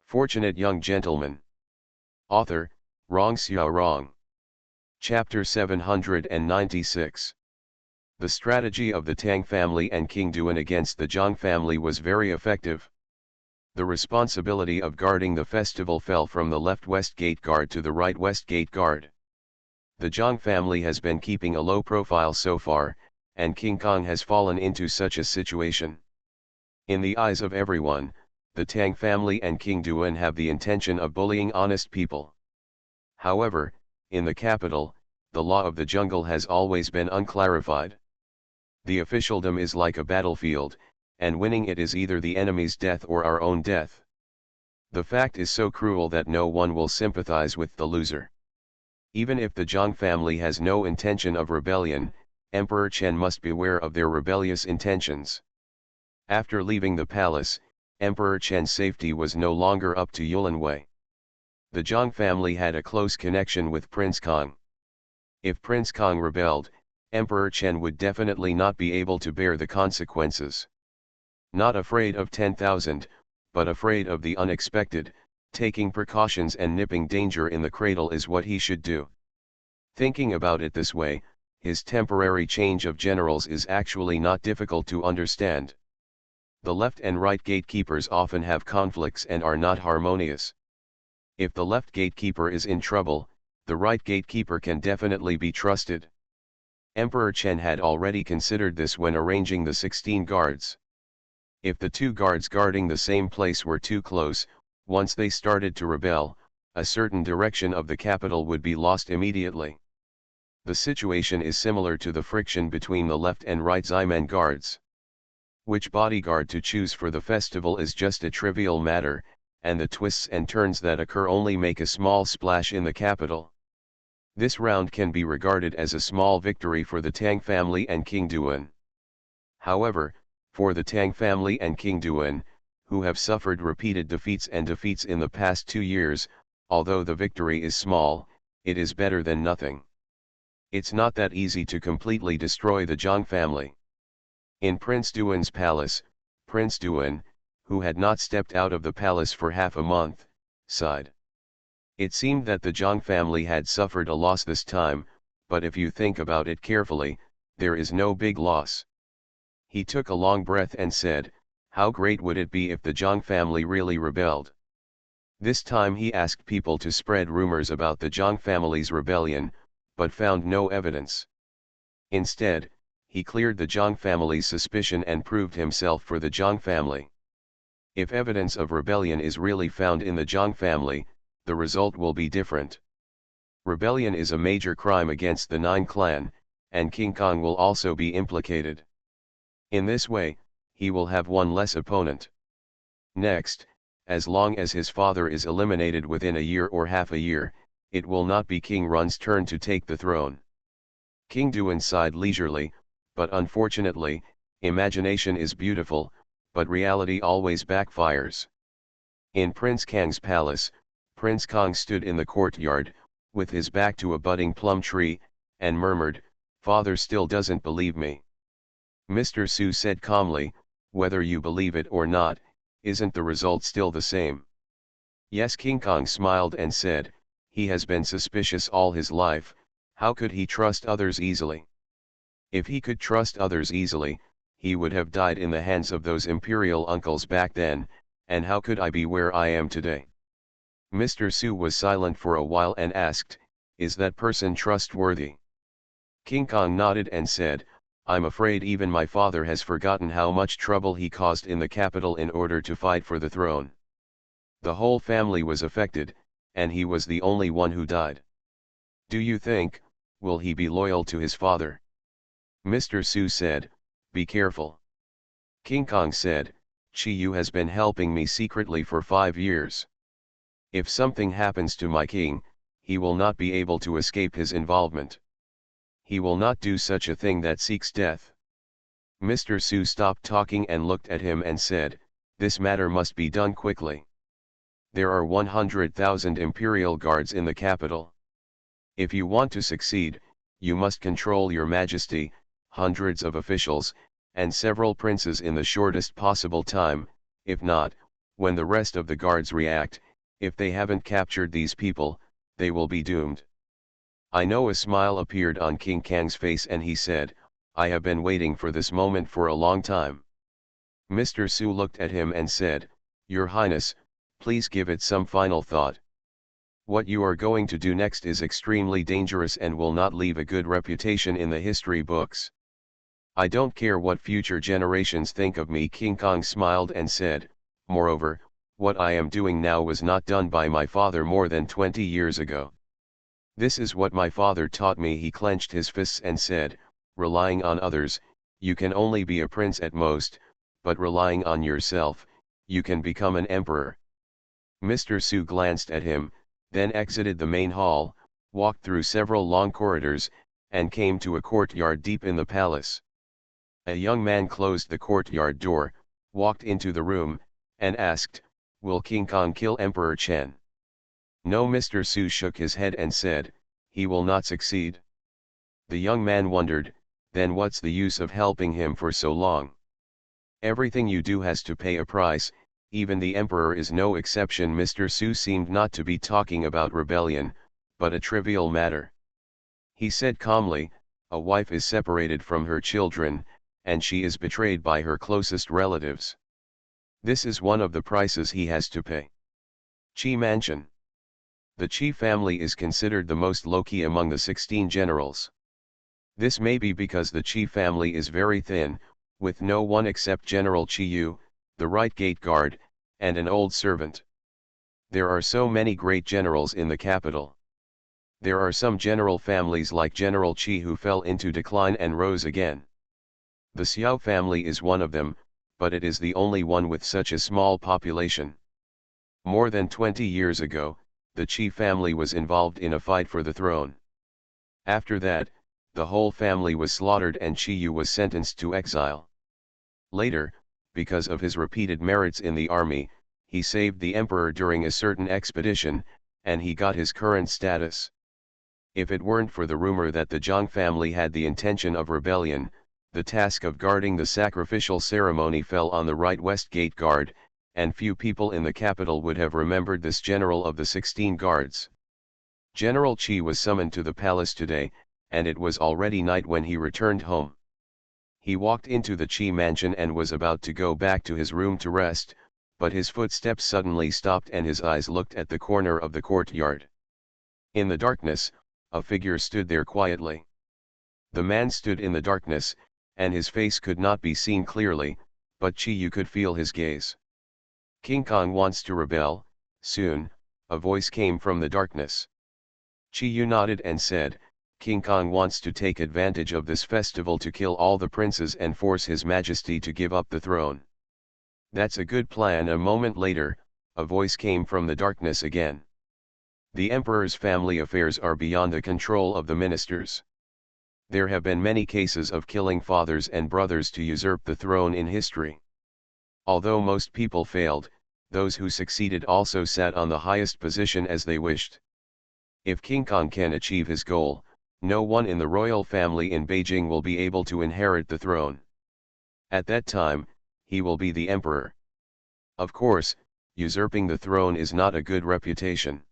Fortunate young gentleman. Author, Rong Xiao Rong. Chapter 796. The strategy of the Tang family and King Duan against the Zhang family was very effective. The responsibility of guarding the festival fell from the left West Gate Guard to the right West Gate Guard. The Zhang family has been keeping a low profile so far, and King Kong has fallen into such a situation. In the eyes of everyone, the Tang family and King Duan have the intention of bullying honest people. However, in the capital, the law of the jungle has always been unclarified. The officialdom is like a battlefield, and winning it is either the enemy's death or our own death. The fact is so cruel that no one will sympathize with the loser. Even if the Zhang family has no intention of rebellion, Emperor Chen must beware of their rebellious intentions. After leaving the palace, Emperor Chen's safety was no longer up to Yulanwei. The Zhang family had a close connection with Prince Kong. If Prince Kong rebelled, Emperor Chen would definitely not be able to bear the consequences. Not afraid of 10,000, but afraid of the unexpected, taking precautions and nipping danger in the cradle is what he should do. Thinking about it this way, his temporary change of generals is actually not difficult to understand. The left and right gatekeepers often have conflicts and are not harmonious. If the left gatekeeper is in trouble, the right gatekeeper can definitely be trusted. Emperor Chen had already considered this when arranging the 16 guards. If the two guards guarding the same place were too close, once they started to rebel, a certain direction of the capital would be lost immediately. The situation is similar to the friction between the left and right Ximen guards. Which bodyguard to choose for the festival is just a trivial matter, and the twists and turns that occur only make a small splash in the capital. This round can be regarded as a small victory for the Tang family and King Duan. However, for the Tang family and King Duan, who have suffered repeated defeats in the past 2 years, although the victory is small, it is better than nothing. It's not that easy to completely destroy the Zhang family. In Prince Duan's palace, Prince Duan, who had not stepped out of the palace for half a month, sighed. It seemed that the Zhang family had suffered a loss this time, but if you think about it carefully, there is no big loss. He took a long breath and said, "How great would it be if the Zhang family really rebelled?" This time he asked people to spread rumors about the Zhang family's rebellion, but found no evidence. Instead, he cleared the Zhang family's suspicion and proved himself for the Zhang family. If evidence of rebellion is really found in the Zhang family, the result will be different. Rebellion is a major crime against the Nine Clan, and King Kong will also be implicated. In this way, he will have one less opponent. Next, as long as his father is eliminated within a year or half a year, it will not be King Run's turn to take the throne. King Duan sighed leisurely, but unfortunately, imagination is beautiful, but reality always backfires. In Prince Kang's palace, Prince Kong stood in the courtyard, with his back to a budding plum tree, and murmured, "Father still doesn't believe me." Mr. Su said calmly, "Whether you believe it or not, isn't the result still the same?" Yes, King Kong smiled and said, "He has been suspicious all his life, how could he trust others easily? If he could trust others easily, he would have died in the hands of those imperial uncles back then, and how could I be where I am today?" Mr. Su was silent for a while and asked, "Is that person trustworthy?" King Kong nodded and said, "I'm afraid even my father has forgotten how much trouble he caused in the capital in order to fight for the throne. The whole family was affected, and he was the only one who died. Do you think, will he be loyal to his father?" Mr. Su said, "Be careful." King Kong said, "Qiyu has been helping me secretly for 5 years. If something happens to my king, he will not be able to escape his involvement. He will not do such a thing that seeks death. Mr. Su stopped talking and looked at him and said, "This matter must be done quickly. There are 100,000 imperial guards in the capital. If you want to succeed, you must control your majesty, hundreds of officials, and several princes in the shortest possible time. If not, when the rest of the guards react, if they haven't captured these people, they will be doomed." I know a smile appeared on King Kang's face and he said, "I have been waiting for this moment for a long time." Mr. Su looked at him and said, "Your Highness, please give it some final thought. What you are going to do next is extremely dangerous and will not leave a good reputation in the history books." "I don't care what future generations think of me," King Kong smiled and said, "Moreover, what I am doing now was not done by my father more than 20 years ago. This is what my father taught me." He clenched his fists and said, "Relying on others, you can only be a prince at most, but relying on yourself, you can become an emperor." Mr. Su glanced at him, then exited the main hall, walked through several long corridors, and came to a courtyard deep in the palace. A young man closed the courtyard door, walked into the room, and asked, "Will King Kong kill Emperor Chen?" "No." Mr. Su shook his head and said, "He will not succeed." The young man wondered, "Then what's the use of helping him for so long? Everything you do has to pay a price, even the emperor is no exception." Mr. Su seemed not to be talking about rebellion, but a trivial matter. He said calmly, "A wife is separated from her children, and she is betrayed by her closest relatives. This is one of the prices he has to pay." Qi Mansion. The Qi family is considered the most low-key among the 16 generals. This may be because the Qi family is very thin, with no one except General Qi Yu, the right gate guard, and an old servant. There are so many great generals in the capital. There are some general families like General Qi who fell into decline and rose again. The Xiao family is one of them, but it is the only one with such a small population. More than 20 years ago, the Qi family was involved in a fight for the throne. After that, the whole family was slaughtered and Qi Yu was sentenced to exile. Later, because of his repeated merits in the army, he saved the emperor during a certain expedition, and he got his current status. If it weren't for the rumor that the Zhang family had the intention of rebellion, the task of guarding the sacrificial ceremony fell on the right west gate guard, and few people in the capital would have remembered this general of the 16 guards. General Qi was summoned to the palace today, and it was already night when he returned home. He walked into the Qi mansion and was about to go back to his room to rest, but his footsteps suddenly stopped and his eyes looked at the corner of the courtyard. In the darkness, a figure stood there quietly. The man stood in the darkness, and his face could not be seen clearly, but Qi Yu could feel his gaze. "King Kong wants to rebel, soon," a voice came from the darkness. Qi Yu nodded and said, "King Kong wants to take advantage of this festival to kill all the princes and force His Majesty to give up the throne." "That's a good plan." A moment later, a voice came from the darkness again. "The emperor's family affairs are beyond the control of the ministers. There have been many cases of killing fathers and brothers to usurp the throne in history. Although most people failed, those who succeeded also sat on the highest position as they wished. If King Kong can achieve his goal, no one in the royal family in Beijing will be able to inherit the throne. At that time, he will be the emperor. Of course, usurping the throne is not a good reputation.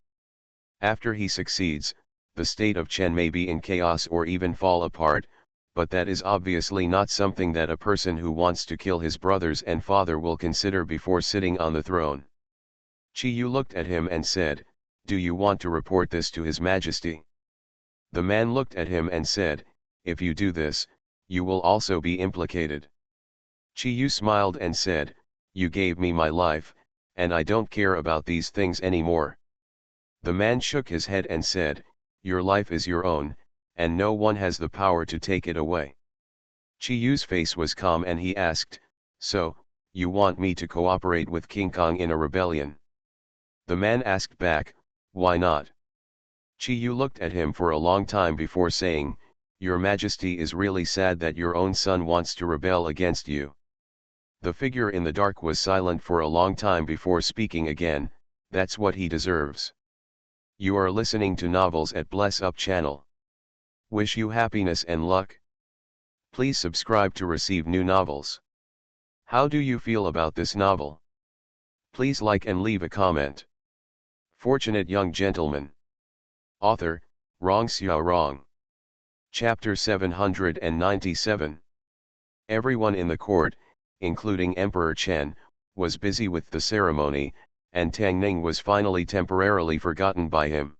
After he succeeds, the state of Chen may be in chaos or even fall apart, but that is obviously not something that a person who wants to kill his brothers and father will consider before sitting on the throne." Qi Yu looked at him and said, "Do you want to report this to His Majesty?" The man looked at him and said, "If you do this, you will also be implicated." Qi Yu smiled and said, "You gave me my life, and I don't care about these things anymore." The man shook his head and said, "Your life is your own, and no one has the power to take it away." Qi Yu's face was calm and he asked, "So, you want me to cooperate with King Kong in a rebellion?" The man asked back, "Why not?" Chi Yu looked at him for a long time before saying, "Your Majesty is really sad that your own son wants to rebel against you." The figure in the dark was silent for a long time before speaking again. "That's what he deserves." You are listening to Novels at Bless Up channel. Wish you happiness and luck. Please subscribe to receive new novels. How do you feel about this novel? Please like and leave a comment. Fortunate Young Gentleman. Author, Rong Xiao Rong. Chapter 797. Everyone in the court, including Emperor Chen, was busy with the ceremony, and Tang Ning was finally temporarily forgotten by him.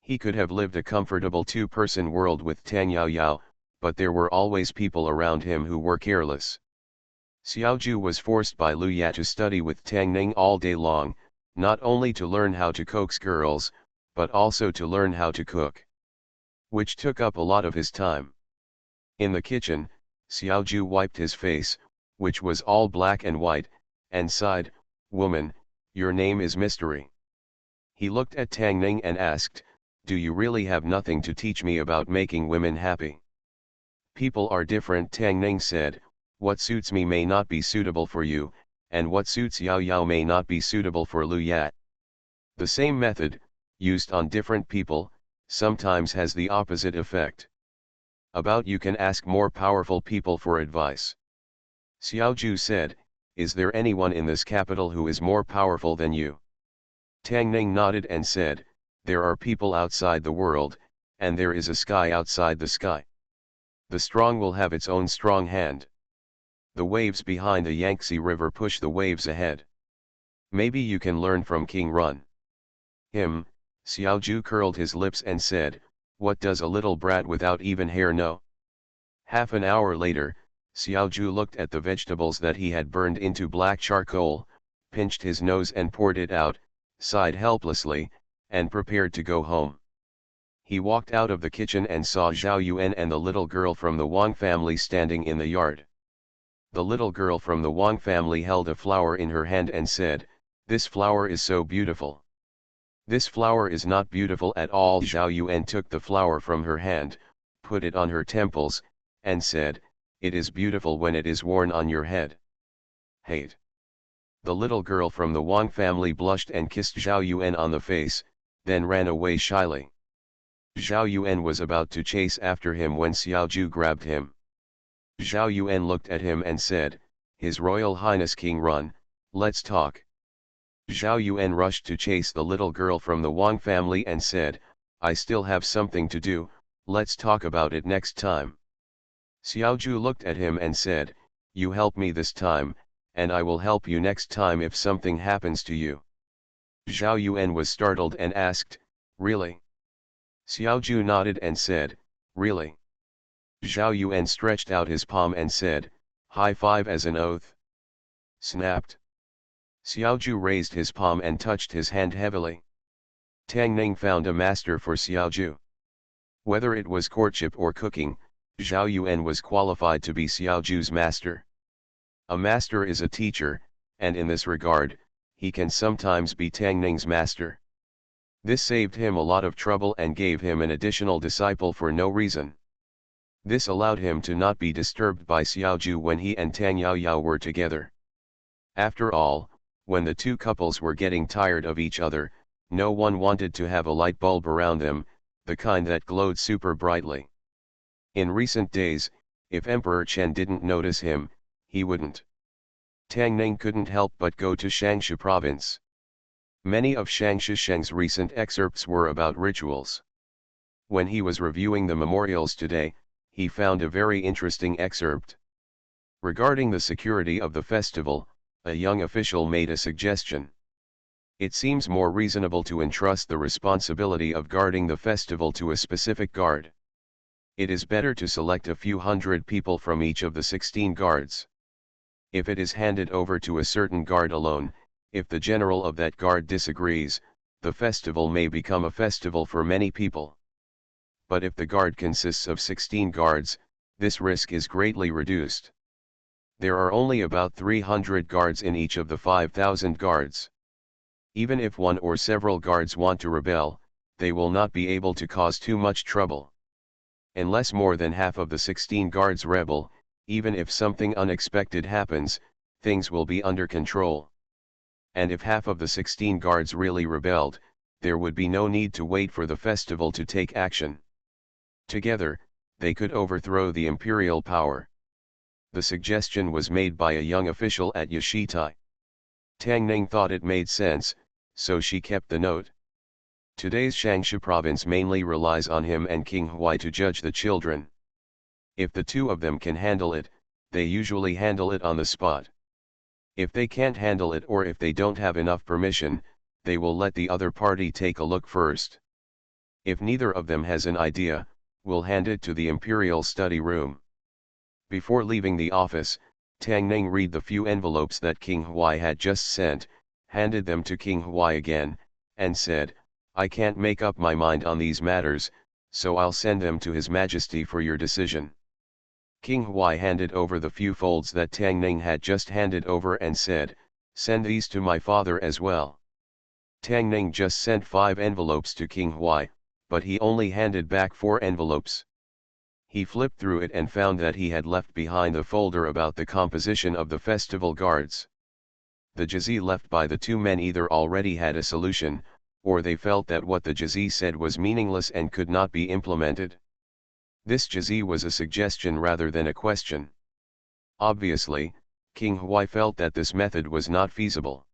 He could have lived a comfortable two-person world with Tang Yaoyao, but there were always people around him who were careless. Xiaoju was forced by Lu Ya to study with Tang Ning all day long, not only to learn how to coax girls, but also to learn how to cook, which took up a lot of his time. In the kitchen, Xiaoju wiped his face, which was all black and white, and sighed, "Woman, your name is Mystery." He looked at Tang Ning and asked, "Do you really have nothing to teach me about making women happy?" "People are different," Tang Ning said. "What suits me may not be suitable for you, and what suits Yao Yao may not be suitable for Lu Ya. The same method, used on different people, sometimes has the opposite effect. About you can ask more powerful people for advice." Xiaoju said, "Is there anyone in this capital who is more powerful than you?" Tang Ning nodded and said, "There are people outside the world, and there is a sky outside the sky. The strong will have its own strong hand. The waves behind the Yangtze River push the waves ahead. Maybe you can learn from King Run." Xiaoju curled his lips and said, "What does a little brat without even hair know?" Half an hour later, Xiaoju looked at the vegetables that he had burned into black charcoal, pinched his nose and poured it out, sighed helplessly, and prepared to go home. He walked out of the kitchen and saw Zhao Yuan and the little girl from the Wang family standing in the yard. The little girl from the Wang family held a flower in her hand and said, "This flower is so beautiful." "This flower is not beautiful at all." Zhao Yuan took the flower from her hand, put it on her temples, and said, "It is beautiful when it is worn on your head." Hate. The little girl from the Wang family blushed and kissed Zhao Yuan on the face, then ran away shyly. Zhao Yuan was about to chase after him when Xiaoju grabbed him. Zhao Yuan looked at him and said, "His Royal Highness King Run, let's talk." Zhao Yuan rushed to chase the little girl from the Wang family and said, "I still have something to do, let's talk about it next time." Xiaoju looked at him and said, "You help me this time, and I will help you next time if something happens to you." Zhao Yuan was startled and asked, "Really?" Xiaoju nodded and said, "Really?" Zhao Yuan stretched out his palm and said, "High five as an oath." Snapped. Xiaoju raised his palm and touched his hand heavily. Tang Ning found a master for Xiaoju. Whether it was courtship or cooking, Zhao Yuan was qualified to be Xiaoju's master. A master is a teacher, and in this regard, he can sometimes be Tang Ning's master. This saved him a lot of trouble and gave him an additional disciple for no reason. This allowed him to not be disturbed by Xiaoju when he and Tang Yaoyao were together. After all, when the two couples were getting tired of each other, no one wanted to have a light bulb around them, the kind that glowed super brightly. In recent days, if Emperor Chen didn't notice him, he wouldn't. Tang Ning couldn't help but go to Shangsha province. Many of Shang Shisheng's recent excerpts were about rituals. When he was reviewing the memorials today, he found a very interesting excerpt. Regarding the security of the festival, a young official made a suggestion. It seems more reasonable to entrust the responsibility of guarding the festival to a specific guard. It is better to select a few hundred people from each of the 16 guards. If it is handed over to a certain guard alone, if the general of that guard disagrees, the festival may become a festival for many people. But if the guard consists of 16 guards, this risk is greatly reduced. There are only about 300 guards in each of the 5,000 guards. Even if one or several guards want to rebel, they will not be able to cause too much trouble. Unless more than half of the 16 guards rebel, even if something unexpected happens, things will be under control. And if half of the 16 guards really rebelled, there would be no need to wait for the festival to take action. Together, they could overthrow the imperial power. The suggestion was made by a young official at Yashitai. Tang Ning thought it made sense, so she kept the note. Today's Shangshu province mainly relies on him and King Huai to judge the children. If the two of them can handle it, they usually handle it on the spot. If they can't handle it or if they don't have enough permission, they will let the other party take a look first. If neither of them has an idea, we'll hand it to the imperial study room. Before leaving the office, Tang Ning read the few envelopes that King Huai had just sent, handed them to King Huai again, and said, I can't make up my mind on these matters, so I'll send them to His Majesty for your decision. King Huai handed over the few folds that Tang Ning had just handed over and said, send these to my father as well. Tang Ning just sent 5 envelopes to King Huai, but he only handed back 4 envelopes. He flipped through it and found that he had left behind the folder about the composition of the festival guards. The jazi left by the 2 men either already had a solution, or they felt that what the jazi said was meaningless and could not be implemented. This jazi was a suggestion rather than a question. Obviously, King Huai felt that this method was not feasible.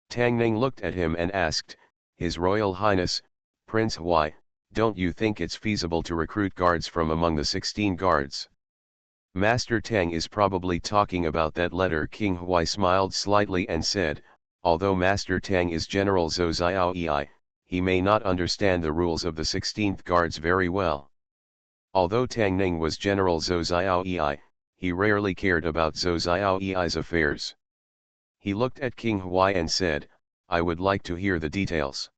Tang Ning looked at him and asked, His Royal Highness, Prince Huai, don't you think it's feasible to recruit guards from among the 16 guards? Master Tang is probably talking about that letter. King Huai smiled slightly and said, although Master Tang is General Zhou Xiaoyi, he may not understand the rules of the 16th guards very well. Although Tang Ning was General Zhou Xiaoyi, he rarely cared about Zhou Xiaoyi's affairs. He looked at King Huai and said, I would like to hear the details.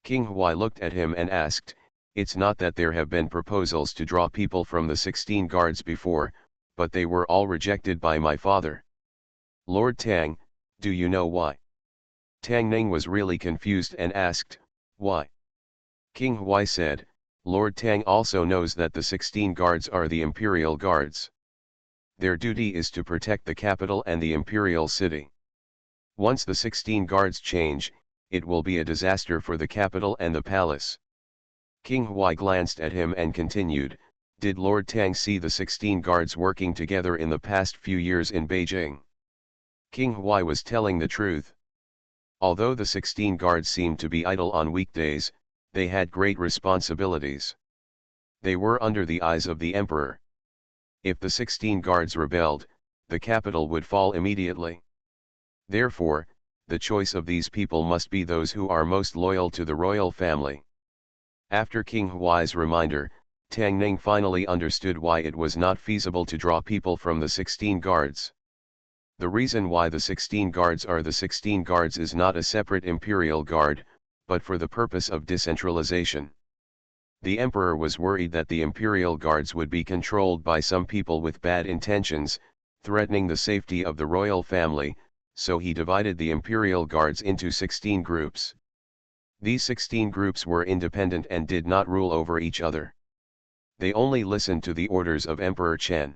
King Huai looked at him and asked, it's not that there have been proposals to draw people from the 16 guards before, but they were all rejected by my father. Lord Tang, do you know why? Tang Ning was really confused and asked, why? King Huai said, Lord Tang also knows that the 16 guards are the imperial guards. Their duty is to protect the capital and the imperial city. Once the 16 guards change, it will be a disaster for the capital and the palace. King Huai glanced at him and continued, did Lord Tang see the 16 guards working together in the past few years in Beijing? King Huai was telling the truth. Although the 16 guards seemed to be idle on weekdays, they had great responsibilities. They were under the eyes of the emperor. If the 16 guards rebelled, the capital would fall immediately. Therefore, the choice of these people must be those who are most loyal to the royal family. After King Huai's reminder, Tang Ning finally understood why it was not feasible to draw people from the 16 guards. The reason why the 16 guards are the 16 guards is not a separate imperial guard, but for the purpose of decentralization. The emperor was worried that the imperial guards would be controlled by some people with bad intentions, threatening the safety of the royal family, so he divided the imperial guards into 16 groups. These 16 groups were independent and did not rule over each other. They only listened to the orders of Emperor Chen.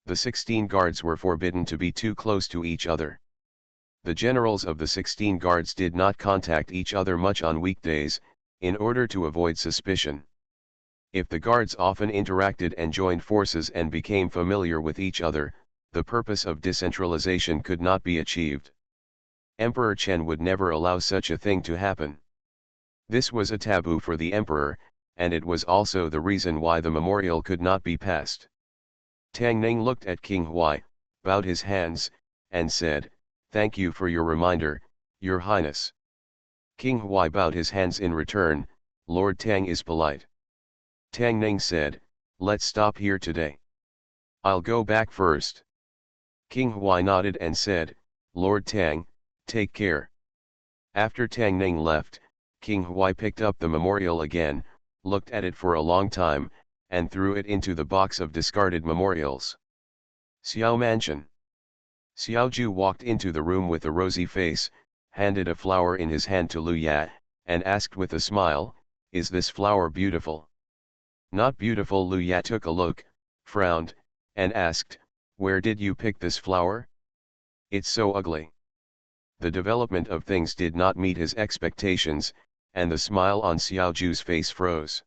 The 16 guards were forbidden to be too close to each other. The generals of the 16 guards did not contact each other much on weekdays, in order to avoid suspicion. If the guards often interacted and joined forces and became familiar with each other, the purpose of decentralization could not be achieved. Emperor Chen would never allow such a thing to happen. This was a taboo for the emperor, and it was also the reason why the memorial could not be passed. Tang Ning looked at King Huai, bowed his hands, and said, thank you for your reminder, Your Highness. King Huai bowed his hands in return. Lord Tang is polite. Tang Ning said, let's stop here today. I'll go back first. King Huai nodded and said, Lord Tang, take care. After Tang Ning left, King Huai picked up the memorial again, looked at it for a long time, and threw it into the box of discarded memorials. Xiao Mansion. Xiao Ju walked into the room with a rosy face, handed a flower in his hand to Lu Ya, and asked with a smile, "Is this flower beautiful?" "Not beautiful." Lu Ya took a look, frowned, and asked, "Where did you pick this flower? It's so ugly." The development of things did not meet his expectations, and the smile on Xiaoju's face froze.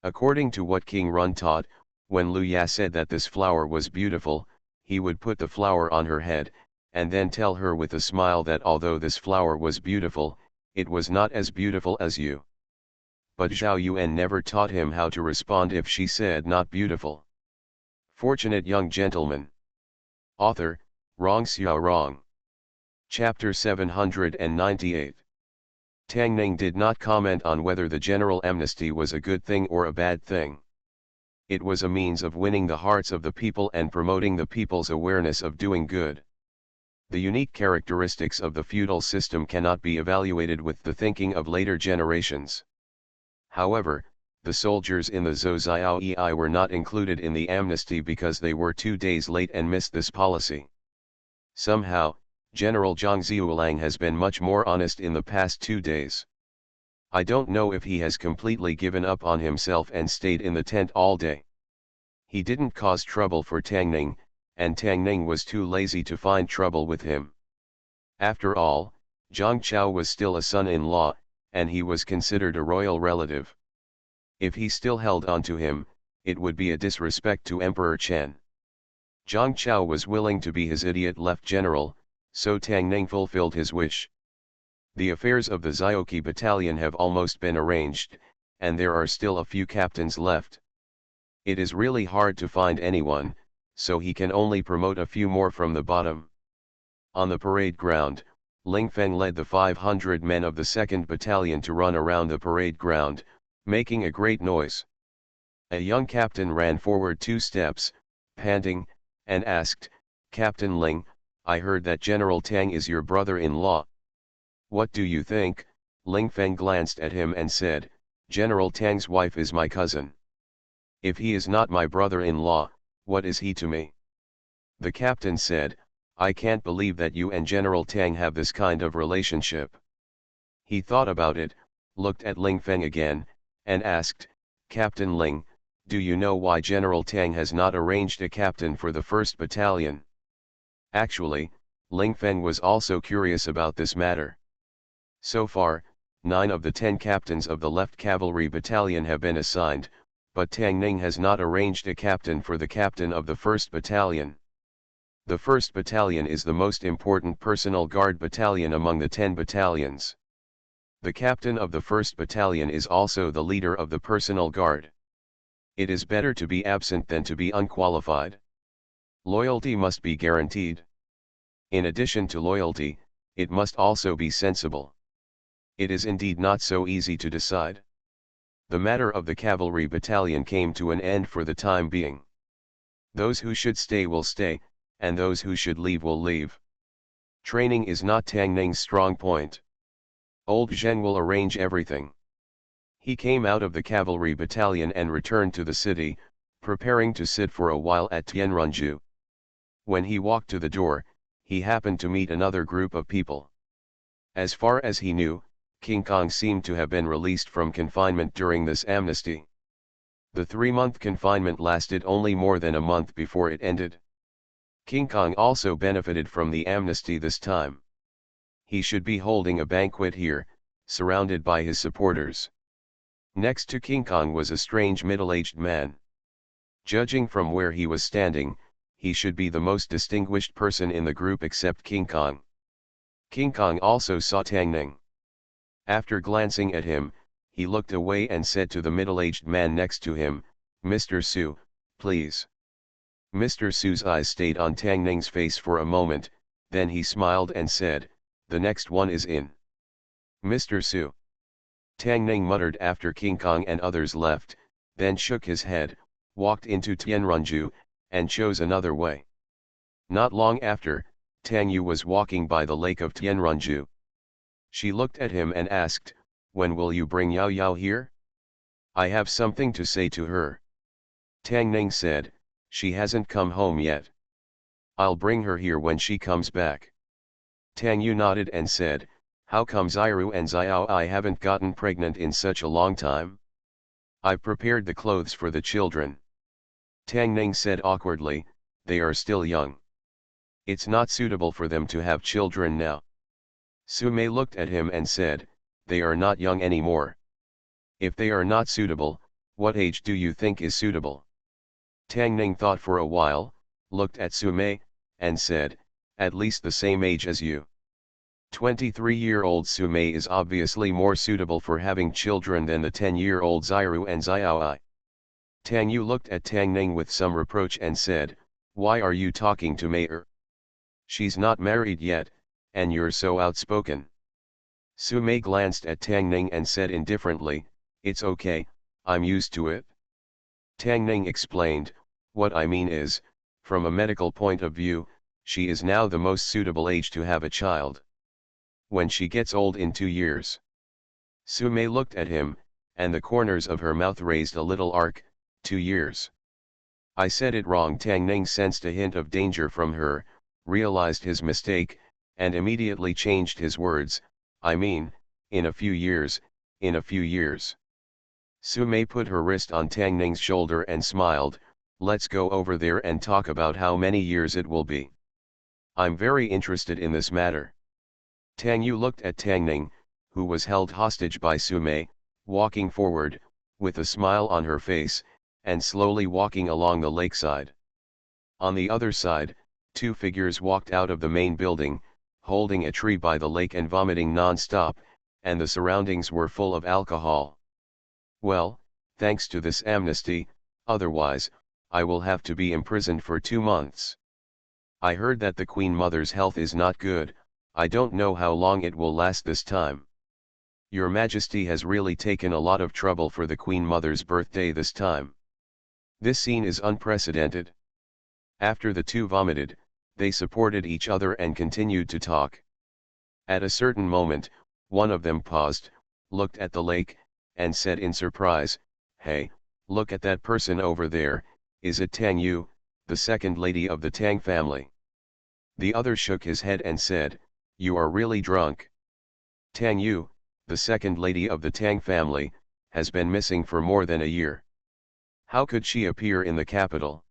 According to what King Run taught, when Lu Ya said that this flower was beautiful, he would put the flower on her head, and then tell her with a smile that although this flower was beautiful, it was not as beautiful as you. But Zhao Yuan never taught him how to respond if she said not beautiful. Fortunate young gentleman. Author, Rong Xiao Rong. Chapter 798. Tang Ning did not comment on whether the general amnesty was a good thing or a bad thing. It was a means of winning the hearts of the people and promoting the people's awareness of doing good. The unique characteristics of the feudal system cannot be evaluated with the thinking of later generations. However, the soldiers in the Zhou were not included in the amnesty because they were 2 days late and missed this policy. Somehow, General Zhang Zhuolang has been much more honest in the past 2 days. I don't know if he has completely given up on himself and stayed in the tent all day. He didn't cause trouble for Tang Ning, and Tang Ning was too lazy to find trouble with him. After all, Zhang Chao was still a son-in-law, and he was considered a royal relative. If he still held on to him, it would be a disrespect to Emperor Chen. Zhang Chao was willing to be his idiot left general, so Tang Ning fulfilled his wish. The affairs of the Zioqi battalion have almost been arranged, and there are still a few captains left. It is really hard to find anyone, so he can only promote a few more from the bottom. On the parade ground, Ling Feng led the 500 men of the 2nd Battalion to run around the parade ground, making a great noise. A young captain ran forward 2 steps, panting, and asked, "Captain Ling, I heard that General Tang is your brother-in-law." "What do you think?" Ling Feng glanced at him and said, "General Tang's wife is my cousin. If he is not my brother-in-law, what is he to me?" The captain said, "I can't believe that you and General Tang have this kind of relationship." He thought about it, looked at Ling Feng again, and asked, "Captain Ling, do you know why General Tang has not arranged a captain for the 1st Battalion?" Actually, Ling Feng was also curious about this matter. So far, 9 of the 10 captains of the left cavalry battalion have been assigned, but Tang Ning has not arranged a captain for the captain of the 1st Battalion. The 1st Battalion is the most important personal guard battalion among the 10 battalions. The captain of the 1st Battalion is also the leader of the personal guard. It is better to be absent than to be unqualified. Loyalty must be guaranteed. In addition to loyalty, it must also be sensible. It is indeed not so easy to decide. The matter of the cavalry battalion came to an end for the time being. Those who should stay will stay, and those who should leave will leave. Training is not Tang Ning's strong point. Old Zheng will arrange everything. He came out of the cavalry battalion and returned to the city, preparing to sit for a while at Tianrunju. When he walked to the door, he happened to meet another group of people. As far as he knew, King Kong seemed to have been released from confinement during this amnesty. The 3-month confinement lasted only more than a month before it ended. King Kong also benefited from the amnesty this time. He should be holding a banquet here, surrounded by his supporters. Next to King Kong was a strange middle-aged man. Judging from where he was standing, he should be the most distinguished person in the group except King Kong. King Kong also saw Tang Ning. After glancing at him, he looked away and said to the middle-aged man next to him, "Mr. Su, please." Mr. Su's eyes stayed on Tang Ning's face for a moment, then he smiled and said, "The next one is in." "Mr. Su." Tang Ning muttered after King Kong and others left, then shook his head, walked into Tianrunju, and chose another way. Not long after, Tang Yu was walking by the lake of Tianrunju. She looked at him and asked, "When will you bring Yao Yao here? I have something to say to her." Tang Ning said, "She hasn't come home yet. I'll bring her here when she comes back." Tang Yu nodded and said, How come Xiru and Xiao I haven't gotten pregnant in such a long time? I've prepared the clothes for the children. Tang Ning said awkwardly, they are still young. It's not suitable for them to have children now. Su Mei looked at him and said, they are not young anymore. If they are not suitable, what age do you think is suitable? Tang Ning thought for a while, looked at Su Mei, and said, at least the same age as you. 23-year-old Su Mei is obviously more suitable for having children than the 10-year-old Xiru and Xiaoi. Tang Yu looked at Tang Ning with some reproach and said, why are you talking to Mei? She's not married yet, and you're so outspoken. Su Mei glanced at Tang Ning and said indifferently, it's okay, I'm used to it. Tang Ning explained, what I mean is, from a medical point of view, she is now the most suitable age to have a child. When she gets old in 2 years. Su Mei looked at him, and the corners of her mouth raised a little arc, 2 years. I said it wrong. Tang Ning sensed a hint of danger from her, realized his mistake, and immediately changed his words, I mean, in a few years, in a few years. Su Mei put her wrist on Tang Ning's shoulder and smiled, let's go over there and talk about how many years it will be. I'm very interested in this matter. Tang Yu looked at Tang Ning, who was held hostage by Su Mei, walking forward, with a smile on her face, and slowly walking along the lakeside. On the other side, 2 figures walked out of the main building, holding a tree by the lake and vomiting non-stop, and the surroundings were full of alcohol. Well, thanks to this amnesty, otherwise, I will have to be imprisoned for 2 months. I heard that the Queen Mother's health is not good, I don't know how long it will last this time. Your Majesty has really taken a lot of trouble for the Queen Mother's birthday this time. This scene is unprecedented. After the 2 vomited, they supported each other and continued to talk. At a certain moment, one of them paused, looked at the lake, and said in surprise, hey, look at that person over there, is it Tang Yu, the second lady of the Tang family? The other shook his head and said, you are really drunk. Tang Yu, the second lady of the Tang family, has been missing for more than a year. How could she appear in the capital?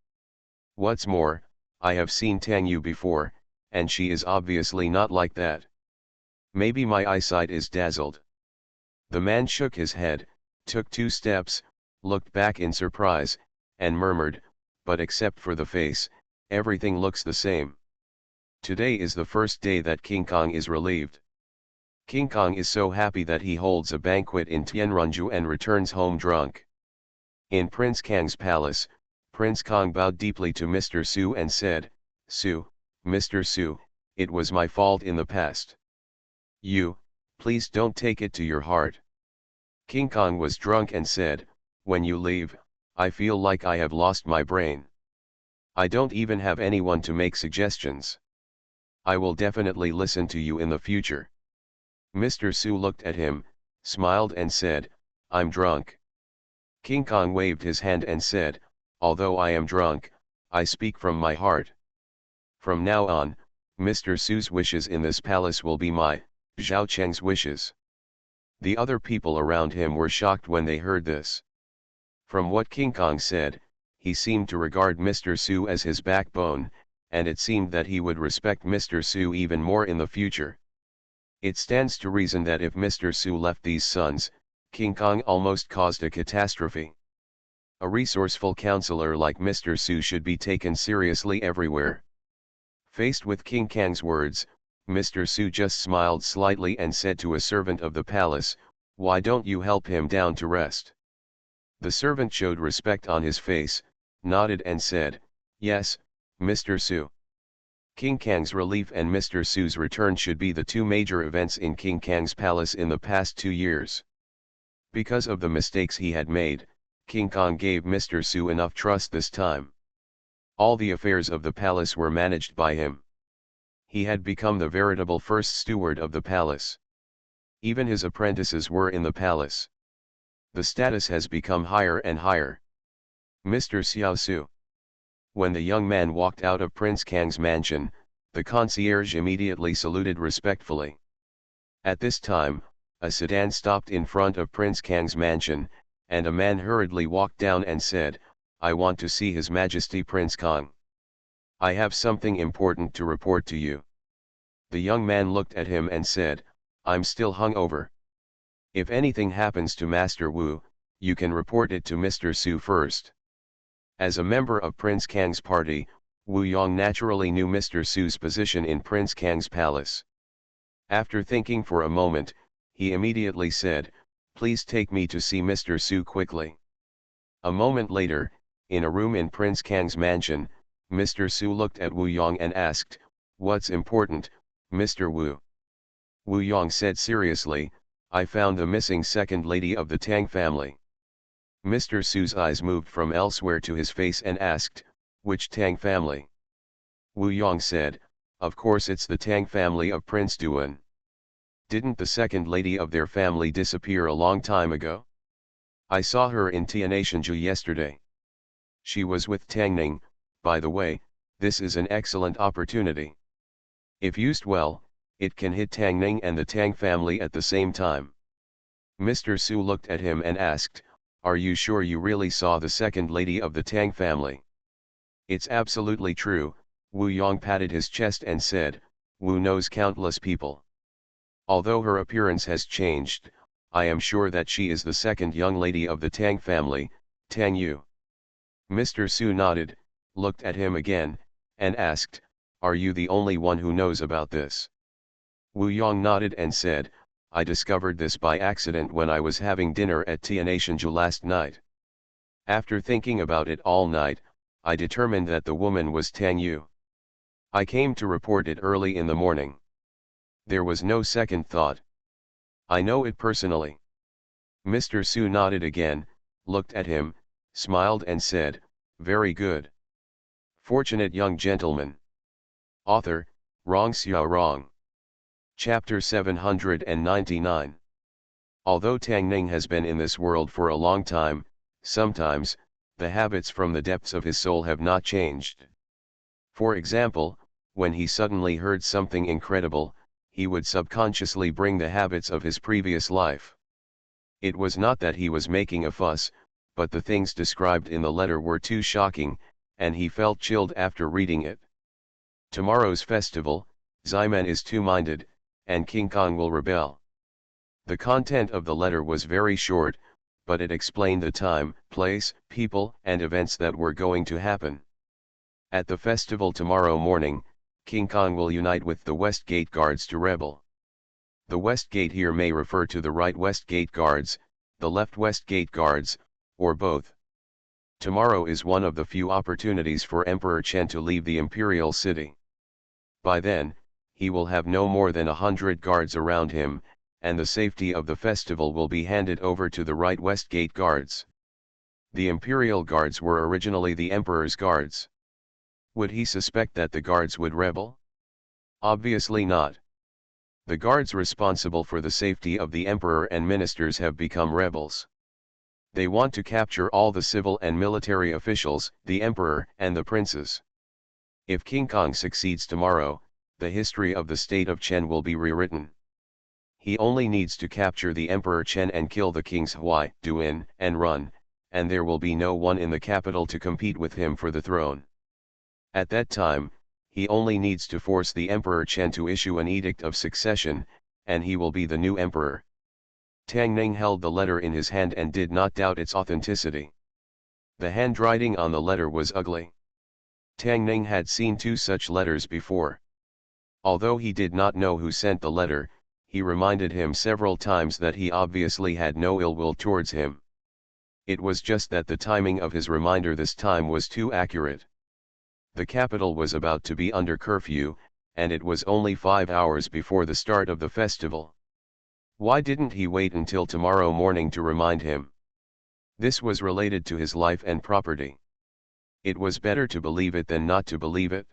What's more, I have seen Tang Yu before, and she is obviously not like that. Maybe my eyesight is dazzled. The man shook his head, took 2 steps, looked back in surprise, and murmured, but except for the face, everything looks the same. Today is the first day that King Kong is relieved. King Kong is so happy that he holds a banquet in Tianrunju and returns home drunk. In Prince Kang's palace, Prince Kong bowed deeply to Mr. Su and said, Su, Mr. Su, it was my fault in the past. You, please don't take it to your heart. King Kong was drunk and said, when you leave, I feel like I have lost my brain. I don't even have anyone to make suggestions. I will definitely listen to you in the future. Mr. Su looked at him, smiled and said, I'm drunk. King Kong waved his hand and said, although I am drunk, I speak from my heart. From now on, Mr. Su's wishes in this palace will be my, Zhao Cheng's wishes. The other people around him were shocked when they heard this. From what King Kong said, he seemed to regard Mr. Su as his backbone, and it seemed that he would respect Mr. Su even more in the future. It stands to reason that if Mr. Su left these sons, King Kong almost caused a catastrophe. A resourceful counselor like Mr. Su should be taken seriously everywhere. Faced with King Kang's words, Mr. Su just smiled slightly and said to a servant of the palace, why don't you help him down to rest? The servant showed respect on his face, nodded and said, yes, Mr. Su. King Kang's relief and Mr. Su's return should be the 2 major events in King Kang's palace in the past 2 years. Because of the mistakes he had made, King Kong gave Mr. Su enough trust this time. All the affairs of the palace were managed by him. He had become the veritable first steward of the palace. Even his apprentices were in the palace. The status has become higher and higher. Mr. Xiao Su. When the young man walked out of Prince Kang's mansion, the concierge immediately saluted respectfully. At this time, a sedan stopped in front of Prince Kang's mansion, and a man hurriedly walked down and said, "I want to see His Majesty Prince Kang. I have something important to report to you." The young man looked at him and said, "I'm still hungover. If anything happens to Master Wu, you can report it to Mr. Su first." As a member of Prince Kang's party, Wu Yong naturally knew Mr. Su's position in Prince Kang's palace. After thinking for a moment, he immediately said, "Please take me to see Mr. Su quickly." A moment later, in a room in Prince Kang's mansion, Mr. Su looked at Wu Yong and asked, "What's important, Mr. Wu?" Wu Yong said seriously, "I found the missing second lady of the Tang family." Mr. Su's eyes moved from elsewhere to his face and asked, "Which Tang family?" Wu Yong said, "Of course it's the Tang family of Prince Duan. Didn't the second lady of their family disappear a long time ago? I saw her in Tianashanju yesterday. She was with Tang Ning. By the way, this is an excellent opportunity. If used well, it can hit Tang Ning and the Tang family at the same time." Mr. Su looked at him and asked, "Are you sure you really saw the second lady of the Tang family?" "It's absolutely true," Wu Yong patted his chest and said, "Wu knows countless people. Although her appearance has changed, I am sure that she is the second young lady of the Tang family, Tang Yu." Mr. Su nodded, looked at him again, and asked, "Are you the only one who knows about this?" Wu Yong nodded and said, "I discovered this by accident when I was having dinner at Tianashanju last night. After thinking about it all night, I determined that the woman was Tang Yu. I came to report it early in the morning. There was no second thought. I know it personally." Mr. Su nodded again, looked at him, smiled and said, "Very good. Fortunate young gentleman." Author, Rong Xiao Rong. Chapter 799. Although Tang Ning has been in this world for a long time, sometimes, the habits from the depths of his soul have not changed. For example, when he suddenly heard something incredible, he would subconsciously bring the habits of his previous life. It was not that he was making a fuss, but the things described in the letter were too shocking, and he felt chilled after reading it. Tomorrow's festival, Ximen is two-minded, and King Kong will rebel. The content of the letter was very short, but it explained the time, place, people, and events that were going to happen. At the festival tomorrow morning, King Kong will unite with the West Gate Guards to rebel. The West Gate here may refer to the right West Gate Guards, the left West Gate Guards, or both. Tomorrow is one of the few opportunities for Emperor Chen to leave the imperial city. By then, he will have no more than 100 guards around him, and the safety of the festival will be handed over to the right West Gate Guards. The imperial guards were originally the emperor's guards. Would he suspect that the guards would rebel? Obviously not. The guards responsible for the safety of the emperor and ministers have become rebels. They want to capture all the civil and military officials, the emperor and the princes. If King Kong succeeds tomorrow, the history of the state of Chen will be rewritten. He only needs to capture the Emperor Chen and kill the kings Huai, Duin, and Run, and there will be no one in the capital to compete with him for the throne. At that time, he only needs to force the Emperor Chen to issue an edict of succession, and he will be the new emperor. Tang Ning held the letter in his hand and did not doubt its authenticity. The handwriting on the letter was ugly. Tang Ning had seen 2 such letters before. Although he did not know who sent the letter, he reminded him several times that he obviously had no ill will towards him. It was just that the timing of his reminder this time was too accurate. The capital was about to be under curfew, and it was only 5 hours before the start of the festival. Why didn't he wait until tomorrow morning to remind him? This was related to his life and property. It was better to believe it than not to believe it.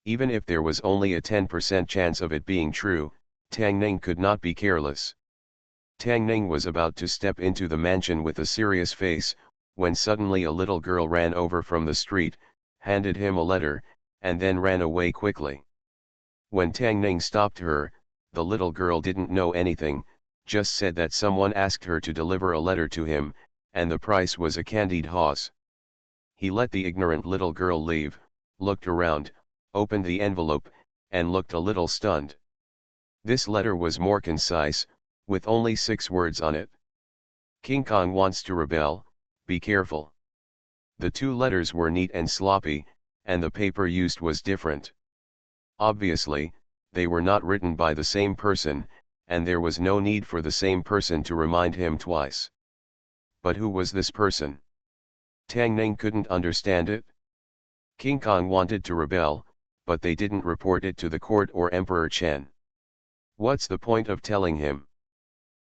Even if there was only a 10% chance of it being true, Tang Ning could not be careless. Tang Ning was about to step into the mansion with a serious face, when suddenly a little girl ran over from the street, handed him a letter, and then ran away quickly. When Tang Ning stopped her, The little girl didn't know anything, just said that someone asked her to deliver a letter to him, and the price was a candied horse. He let the ignorant little girl leave, looked around, opened the envelope, and looked a little stunned. This letter was more concise, with only 6 words on it. King Kong wants to rebel, be careful. The 2 letters were neat and sloppy, and the paper used was different. Obviously, they were not written by the same person, and there was no need for the same person to remind him twice. But who was this person? Tang Ning couldn't understand it. King Kong wanted to rebel, but they didn't report it to the court or Emperor Chen. What's the point of telling him?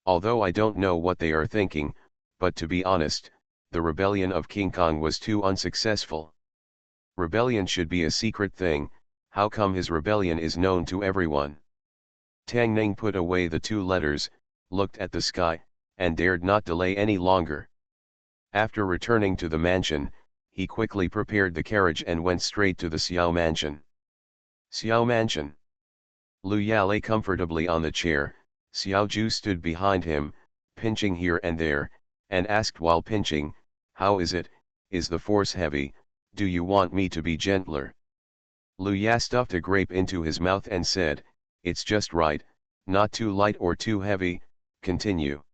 Although I don't know what they are thinking, but to be honest, the rebellion of King Kong was too unsuccessful. Rebellion should be a secret thing. How come his rebellion is known to everyone? Tang Ning put away the 2 letters, looked at the sky, and dared not delay any longer. After returning to the mansion, he quickly prepared the carriage and went straight to the Xiao mansion. Xiao mansion. Lu Ya lay comfortably on the chair. Xiao Ju stood behind him, pinching here and there, and asked while pinching, "How is it? Is the force heavy? Do you want me to be gentler?" Lu Ya stuffed a grape into his mouth and said, "It's just right, not too light or too heavy, continue."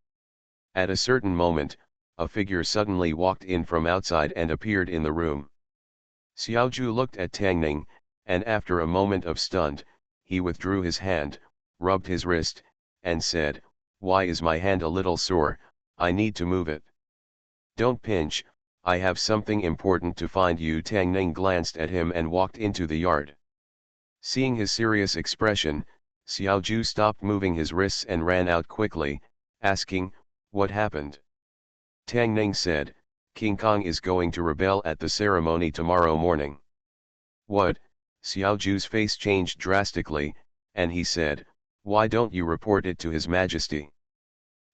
At a certain moment, a figure suddenly walked in from outside and appeared in the room. Xiao Ju looked at Tang Ning, and after a moment of stunned, he withdrew his hand, rubbed his wrist, and said, "Why is my hand a little sore? I need to move it." "Don't pinch, I have something important to find you." Tang Ning glanced at him and walked into the yard. Seeing his serious expression, Xiao Ju stopped moving his wrists and ran out quickly, asking, "What happened?" Tang Ning said, "King Kong is going to rebel at the ceremony tomorrow morning." "What?" Xiao Ju's face changed drastically, and he said, "Why don't you report it to His Majesty?"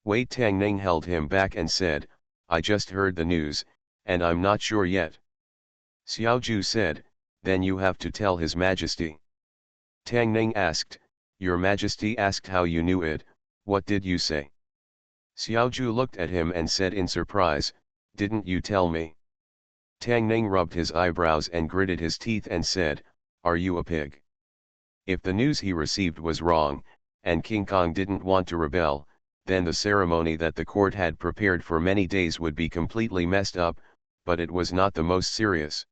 "Wait." Tang Ning held him back and said, "I just heard the news, and I'm not sure yet." Xiao Ju said, "Then you have to tell His Majesty." Tang Ning asked, "Your Majesty asked how you knew it, what did you say?" Xiao Ju looked at him and said in surprise, "Didn't you tell me?" Tang Ning rubbed his eyebrows and gritted his teeth and said, "Are you a pig?" If the news he received was wrong, and King Kong didn't want to rebel, then the ceremony that the court had prepared for many days would be completely messed up, but it was not the most serious.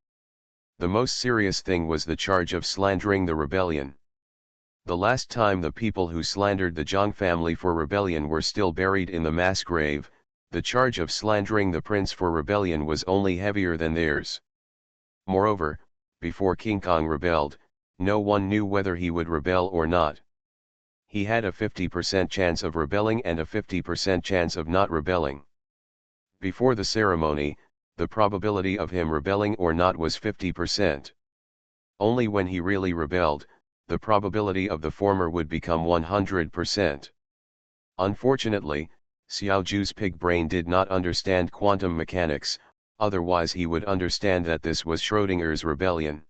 The most serious thing was the charge of slandering the rebellion. The last time the people who slandered the Zhang family for rebellion were still buried in the mass grave, the charge of slandering the prince for rebellion was only heavier than theirs. Moreover, before King Kong rebelled, no one knew whether he would rebel or not. He had a 50% chance of rebelling and a 50% chance of not rebelling. Before the ceremony, the probability of him rebelling or not was 50%. Only when he really rebelled, the probability of the former would become 100%. Unfortunately, Xiao Ju's pig brain did not understand quantum mechanics, otherwise he would understand that this was Schrödinger's rebellion.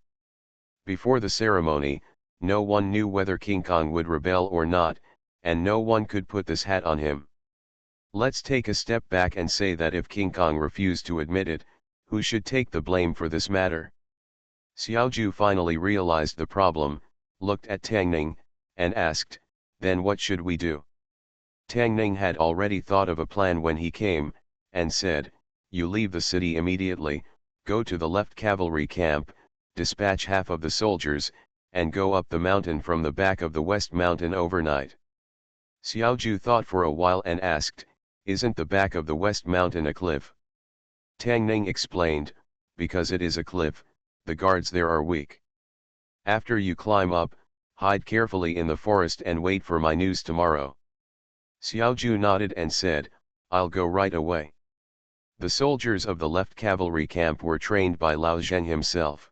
Before the ceremony, no one knew whether King Kong would rebel or not, and no one could put this hat on him. Let's take a step back and say that if King Kong refused to admit it, who should take the blame for this matter? Xiao Ju finally realized the problem, looked at Tang Ning, and asked, "Then what should we do?" Tang Ning had already thought of a plan when he came, and said, "You leave the city immediately, go to the left cavalry camp, dispatch half of the soldiers, and go up the mountain from the back of the west mountain overnight." Xiao Ju thought for a while and asked, "Isn't the back of the west mountain a cliff?" Tang Ning explained, "Because it is a cliff, the guards there are weak. After you climb up, hide carefully in the forest and wait for my news tomorrow." Xiao Ju nodded and said, "I'll go right away." The soldiers of the left cavalry camp were trained by Lao Zheng himself.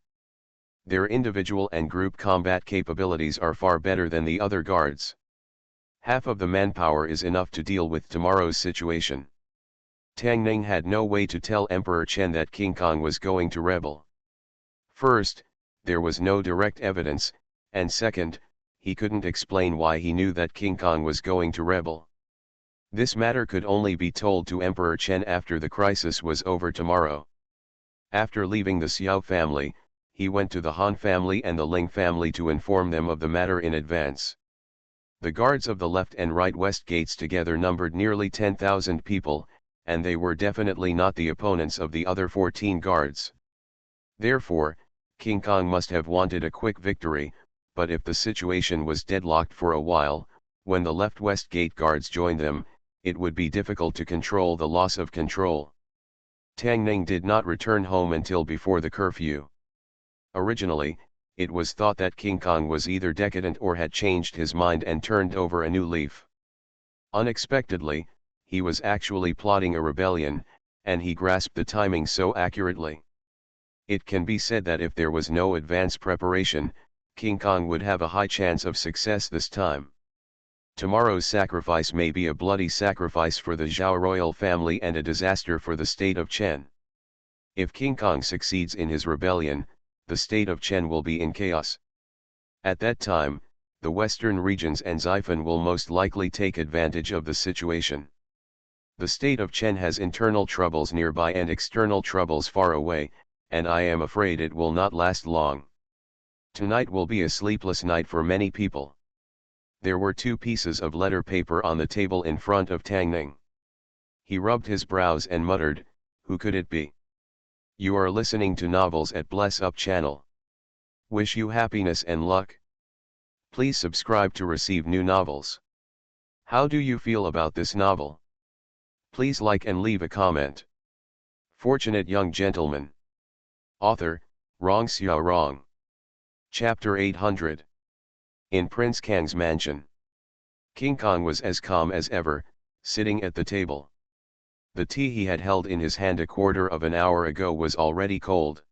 Their individual and group combat capabilities are far better than the other guards. Half of the manpower is enough to deal with tomorrow's situation. Tang Ning had no way to tell Emperor Chen that King Kong was going to rebel. First, there was no direct evidence, and second, he couldn't explain why he knew that King Kong was going to rebel. This matter could only be told to Emperor Chen after the crisis was over tomorrow. After leaving the Xiao family, he went to the Han family and the Ling family to inform them of the matter in advance. The guards of the left and right west gates together numbered nearly 10,000 people, and they were definitely not the opponents of the other 14 guards. Therefore, King Kong must have wanted a quick victory, but if the situation was deadlocked for a while, when the left-west gate guards joined them, it would be difficult to control the loss of control. Tang Ning did not return home until before the curfew. Originally, it was thought that King Kong was either decadent or had changed his mind and turned over a new leaf. Unexpectedly, he was actually plotting a rebellion, and he grasped the timing so accurately. It can be said that if there was no advance preparation, King Kong would have a high chance of success this time. Tomorrow's sacrifice may be a bloody sacrifice for the Zhao royal family and a disaster for the state of Chen. If King Kong succeeds in his rebellion, the state of Chen will be in chaos. At that time, the western regions and Xifen will most likely take advantage of the situation. The state of Chen has internal troubles nearby and external troubles far away, and I am afraid it will not last long. Tonight will be a sleepless night for many people. There were 2 pieces of letter paper on the table in front of Tang Ning. He rubbed his brows and muttered, "Who could it be?" You are listening to Novels at Bless Up channel. Wish you happiness and luck. Please subscribe to receive new novels. How do you feel about this novel? Please like and leave a comment. Fortunate Young Gentleman. Author, Rong Xiao Rong. Chapter 800. In Prince Kang's mansion. King Kong was as calm as ever, sitting at the table. The tea he had held in his hand a quarter of an hour ago was already cold.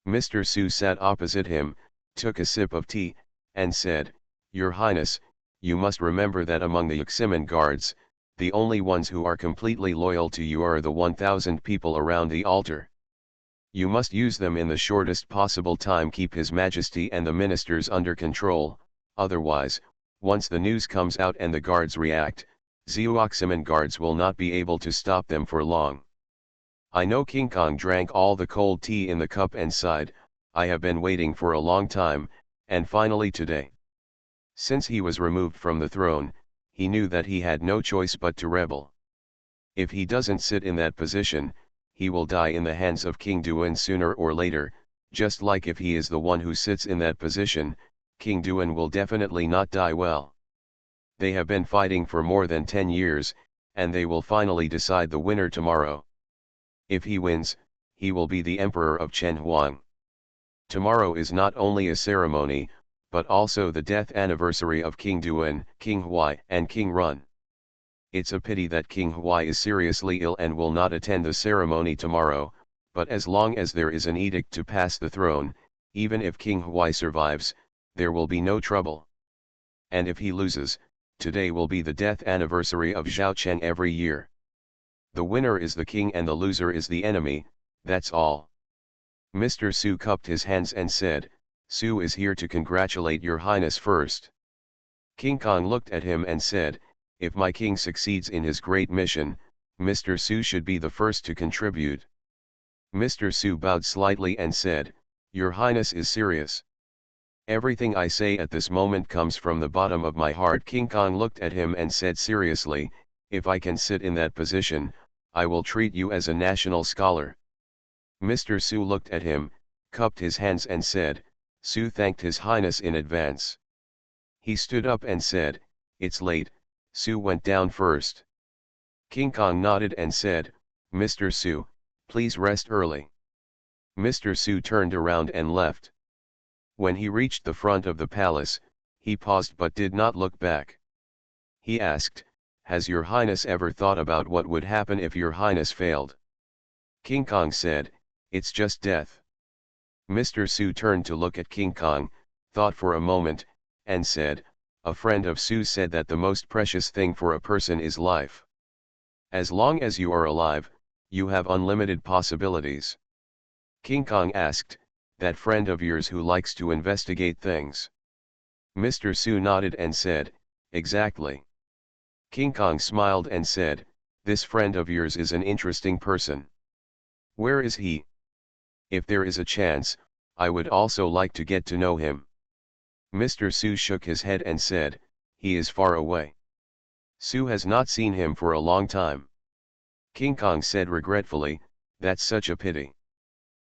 Mr. Su sat opposite him, took a sip of tea, and said, "Your Highness, you must remember that among the Yiximen guards, the only ones who are completely loyal to you are the 1,000 people around the altar. You must use them in the shortest possible time, keep His Majesty and the ministers under control, otherwise, once the news comes out and the guards react, Xiuximen guards will not be able to stop them for long." I know King Kong drank all the cold tea in the cup and sighed, "I have been waiting for a long time, and finally today." Since he was removed from the throne, he knew that he had no choice but to rebel. If he doesn't sit in that position, he will die in the hands of King Duan sooner or later, just like if he is the one who sits in that position, King Duan will definitely not die well. They have been fighting for more than 10 years, and they will finally decide the winner tomorrow. If he wins, he will be the Emperor of Chen Huang. Tomorrow is not only a ceremony, but also the death anniversary of King Duan, King Huai and King Run. It's a pity that King Huai is seriously ill and will not attend the ceremony tomorrow, but as long as there is an edict to pass the throne, even if King Huai survives, there will be no trouble. And if he loses, today will be the death anniversary of Zhao Chen every year. The winner is the king and the loser is the enemy, that's all. Mr. Su cupped his hands and said, "Su is here to congratulate your highness first." King Kong looked at him and said, "If my king succeeds in his great mission, Mr. Su should be the first to contribute." Mr. Su bowed slightly and said, "Your highness is serious." "Everything I say at this moment comes from the bottom of my heart." King Kong looked at him and said seriously, "If I can sit in that position, I will treat you as a national scholar." Mr. Su looked at him, cupped his hands and said, "Su thanked His Highness in advance." He stood up and said, "It's late, Su went down first." King Kong nodded and said, "Mr. Su, please rest early." Mr. Su turned around and left. When he reached the front of the palace, he paused but did not look back. He asked, "Has your highness ever thought about what would happen if your highness failed?" King Kong said, "It's just death." Mr. Su turned to look at King Kong, thought for a moment, and said, "A friend of Su said that the most precious thing for a person is life. As long as you are alive, you have unlimited possibilities." King Kong asked, "That friend of yours who likes to investigate things?" Mr. Su nodded and said, exactly. King Kong smiled and said, this friend of yours is an interesting person. Where is he? If there is a chance, I would also like to get to know him. Mr. Su shook his head and said, he is far away. Su has not seen him for a long time. King Kong said regretfully, that's such a pity.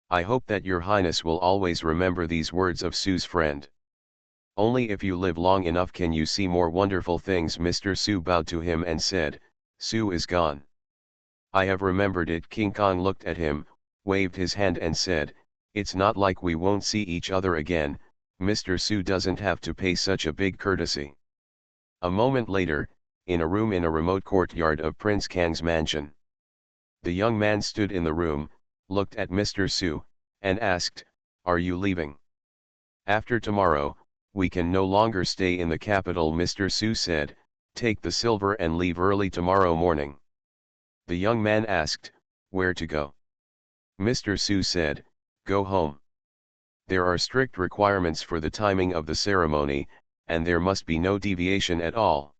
I hope that your highness will always remember these words of Su's friend. Only if you live long enough can you see more wonderful things. Mr. Su bowed to him and said, Su is gone. I have remembered it. King Kong looked at him, waved his hand and said, it's not like we won't see each other again. Mr. Su doesn't have to pay such a big courtesy. A moment later, in a room in a remote courtyard of Prince Kang's mansion. The young man stood in the room, looked at Mr. Su, and asked, are you leaving? After tomorrow, we can no longer stay in the capital. Mr. Su said, take the silver and leave early tomorrow morning. The young man asked, where to go? Mr. Su said, go home. There are strict requirements for the timing of the ceremony, and there must be no deviation at all.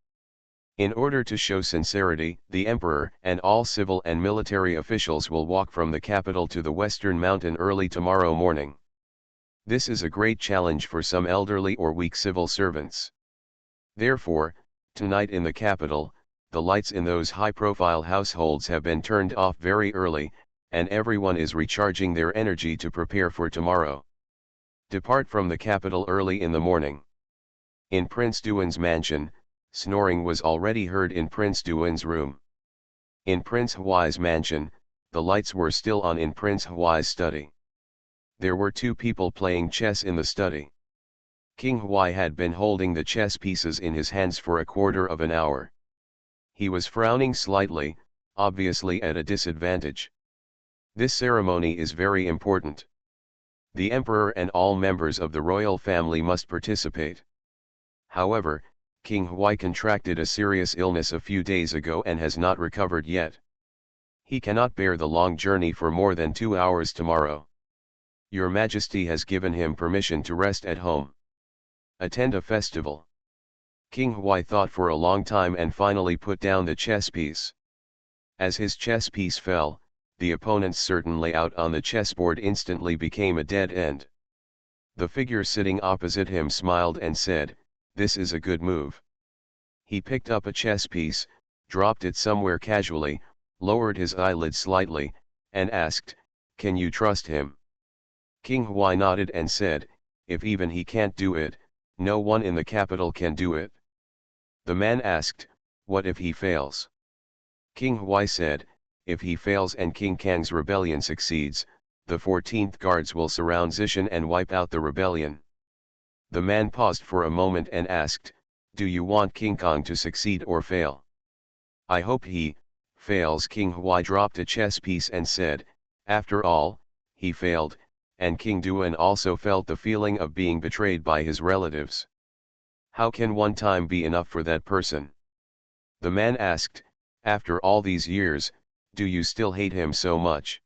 In order to show sincerity, the emperor and all civil and military officials will walk from the capital to the western mountain early tomorrow morning. This is a great challenge for some elderly or weak civil servants. Therefore, tonight in the capital, the lights in those high-profile households have been turned off very early, and everyone is recharging their energy to prepare for tomorrow. Depart from the capital early in the morning. In Prince Duan's mansion, snoring was already heard in Prince Duan's room. In Prince Huai's mansion, the lights were still on in Prince Huai's study. There were two people playing chess in the study. King Huai had been holding the chess pieces in his hands for a quarter of an hour. He was frowning slightly, obviously at a disadvantage. This ceremony is very important. The emperor and all members of the royal family must participate. However, King Huai contracted a serious illness a few days ago and has not recovered yet. He cannot bear the long journey for more than 2 hours tomorrow. Your Majesty has given him permission to rest at home. Attend a festival. King Huai thought for a long time and finally put down the chess piece. As his chess piece fell, the opponent's certain layout on the chessboard instantly became a dead end. The figure sitting opposite him smiled and said, this is a good move. He picked up a chess piece, dropped it somewhere casually, lowered his eyelids slightly, and asked, can you trust him? King Huai nodded and said, if even he can't do it, no one in the capital can do it. The man asked, what if he fails? King Huai said, if he fails and King Kang's rebellion succeeds, the 14th guards will surround Zishan and wipe out the rebellion. The man paused for a moment and asked, do you want King Kong to succeed or fail? I hope he fails. King Huai dropped a chess piece and said, after all, he failed, and King Duan also felt the feeling of being betrayed by his relatives. How can one time be enough for that person? The man asked, after all these years, do you still hate him so much?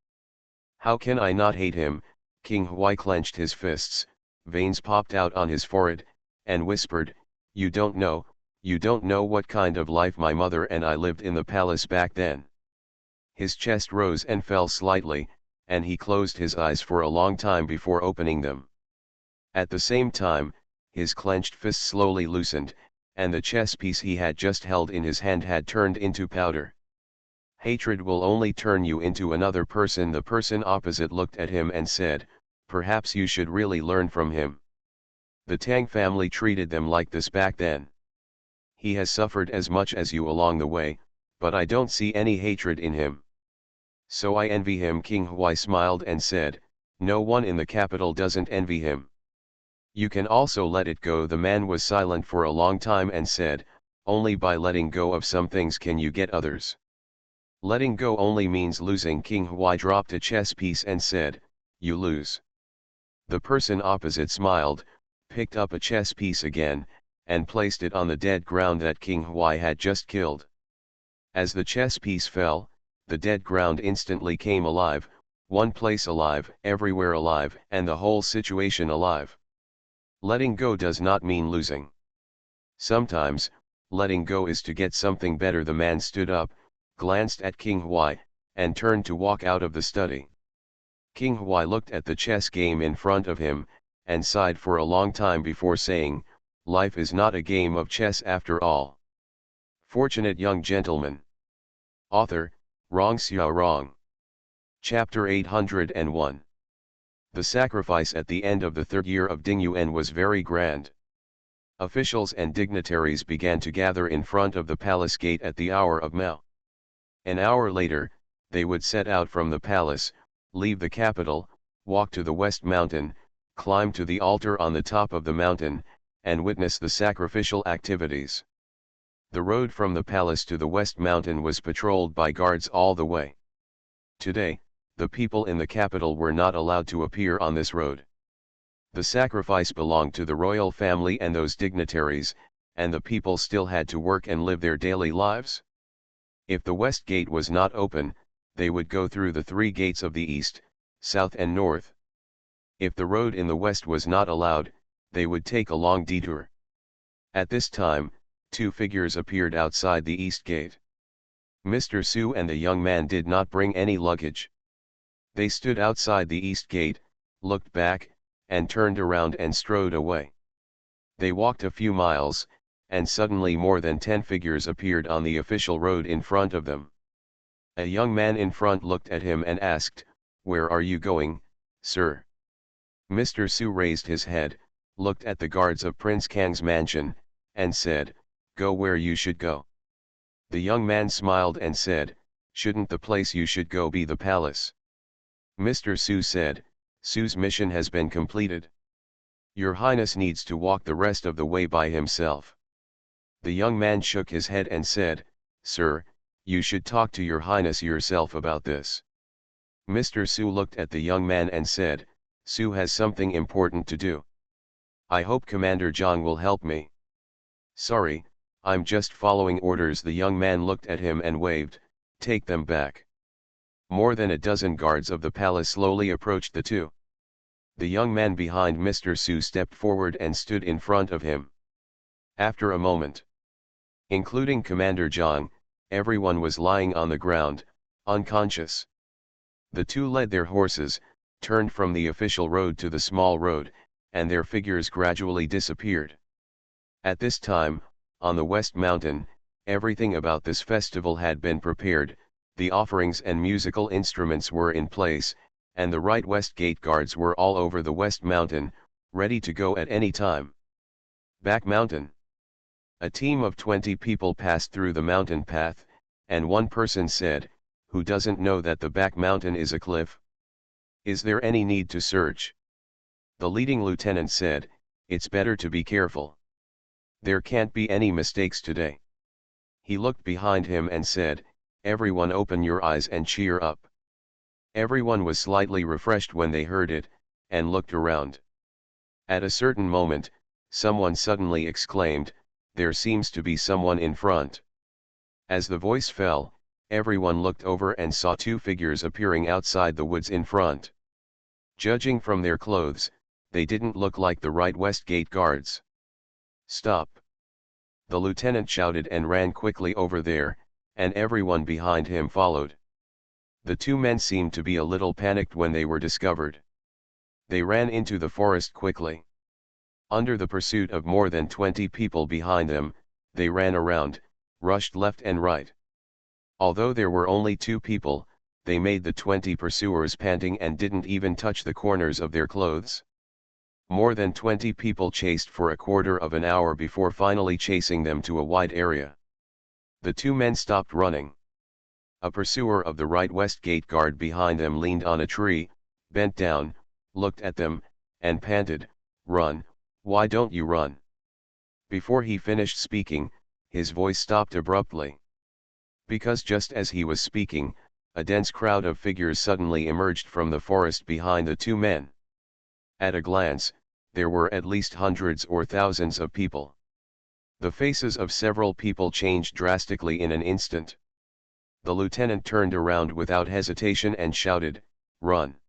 How can I not hate him? King Huai clenched his fists, veins popped out on his forehead, and whispered, you don't know what kind of life my mother and I lived in the palace back then. His chest rose and fell slightly, and he closed his eyes for a long time before opening them. At the same time, his clenched fist slowly loosened, and the chess piece he had just held in his hand had turned into powder. Hatred will only turn you into another person. The person opposite looked at him and said, perhaps you should really learn from him. The Tang family treated them like this back then. He has suffered as much as you along the way, but I don't see any hatred in him. So I envy him. King Huai smiled and said, no one in the capital doesn't envy him. You can also let it go. The man was silent for a long time and said, only by letting go of some things can you get others. Letting go only means losing. King Huai dropped a chess piece and said, you lose. The person opposite smiled, picked up a chess piece again, and placed it on the dead ground that King Huai had just killed. As the chess piece fell, the dead ground instantly came alive, one place alive, everywhere alive, and the whole situation alive. Letting go does not mean losing. Sometimes, letting go is to get something better. The man stood up, glanced at King Huai, and turned to walk out of the study. King Huai looked at the chess game in front of him, and sighed for a long time before saying, "Life is not a game of chess after all." Fortunate Young Gentleman. Author, Rong Xiao Rong. Chapter 801. The sacrifice at the end of the third year of Ding Yuan was very grand. Officials and dignitaries began to gather in front of the palace gate at the hour of Mao. An hour later, they would set out from the palace, leave the capital, walk to the West Mountain, climb to the altar on the top of the mountain, and witness the sacrificial activities. The road from the palace to the West Mountain was patrolled by guards all the way. Today, the people in the capital were not allowed to appear on this road. The sacrifice belonged to the royal family and those dignitaries, and the people still had to work and live their daily lives. If the west gate was not open, they would go through the three gates of the east, south and north. If the road in the west was not allowed, they would take a long detour. At this time, two figures appeared outside the east gate. Mr. Su and the young man did not bring any luggage. They stood outside the east gate, looked back, and turned around and strode away. They walked a few miles, and suddenly more than 10 figures appeared on the official road in front of them. A young man in front looked at him and asked, "Where are you going, sir?" Mr. Su raised his head, looked at the guards of Prince Kang's mansion, and said, "Go where you should go." The young man smiled and said, "Shouldn't the place you should go be the palace?" Mr. Su said, "Su's mission has been completed. Your Highness needs to walk the rest of the way by himself." The young man shook his head and said, "Sir, you should talk to your Highness yourself about this." Mr. Su looked at the young man and said, "Su has something important to do. I hope Commander Zhang will help me." "Sorry, I'm just following orders." The young man looked at him and waved, "Take them back." More than a dozen guards of the palace slowly approached the two. The young man behind Mr. Su stepped forward and stood in front of him. After a moment, including Commander Zhang, everyone was lying on the ground, unconscious. The two led their horses, turned from the official road to the small road, and their figures gradually disappeared. At this time, on the West Mountain, everything about this festival had been prepared. The offerings and musical instruments were in place, and the right West Gate guards were all over the West Mountain, ready to go at any time. Back Mountain. A team of 20 people passed through the mountain path, and one person said, "Who doesn't know that the back mountain is a cliff? Is there any need to search?" The leading lieutenant said, "It's better to be careful. There can't be any mistakes today." He looked behind him and said, "Everyone open your eyes and cheer up." Everyone was slightly refreshed when they heard it, and looked around. At a certain moment, someone suddenly exclaimed, "There seems to be someone in front." As the voice fell, everyone looked over and saw two figures appearing outside the woods in front. Judging from their clothes, they didn't look like the right West Gate guards. "Stop!" The lieutenant shouted and ran quickly over there, and everyone behind him followed. The two men seemed to be a little panicked when they were discovered. They ran into the forest quickly. Under the pursuit of more than 20 people behind them, they ran around, rushed left and right. Although there were only 2 people, they made the 20 pursuers panting and didn't even touch the corners of their clothes. More than 20 people chased for a quarter of an hour before finally chasing them to a wide area. The 2 men stopped running. A pursuer of the right West Gate guard behind them leaned on a tree, bent down, looked at them, and panted, "Run, why don't you run?" Before he finished speaking, his voice stopped abruptly. Because just as he was speaking, a dense crowd of figures suddenly emerged from the forest behind the 2 men. At a glance, there were at least hundreds or thousands of people. The faces of several people changed drastically in an instant. The lieutenant turned around without hesitation and shouted, "Run!"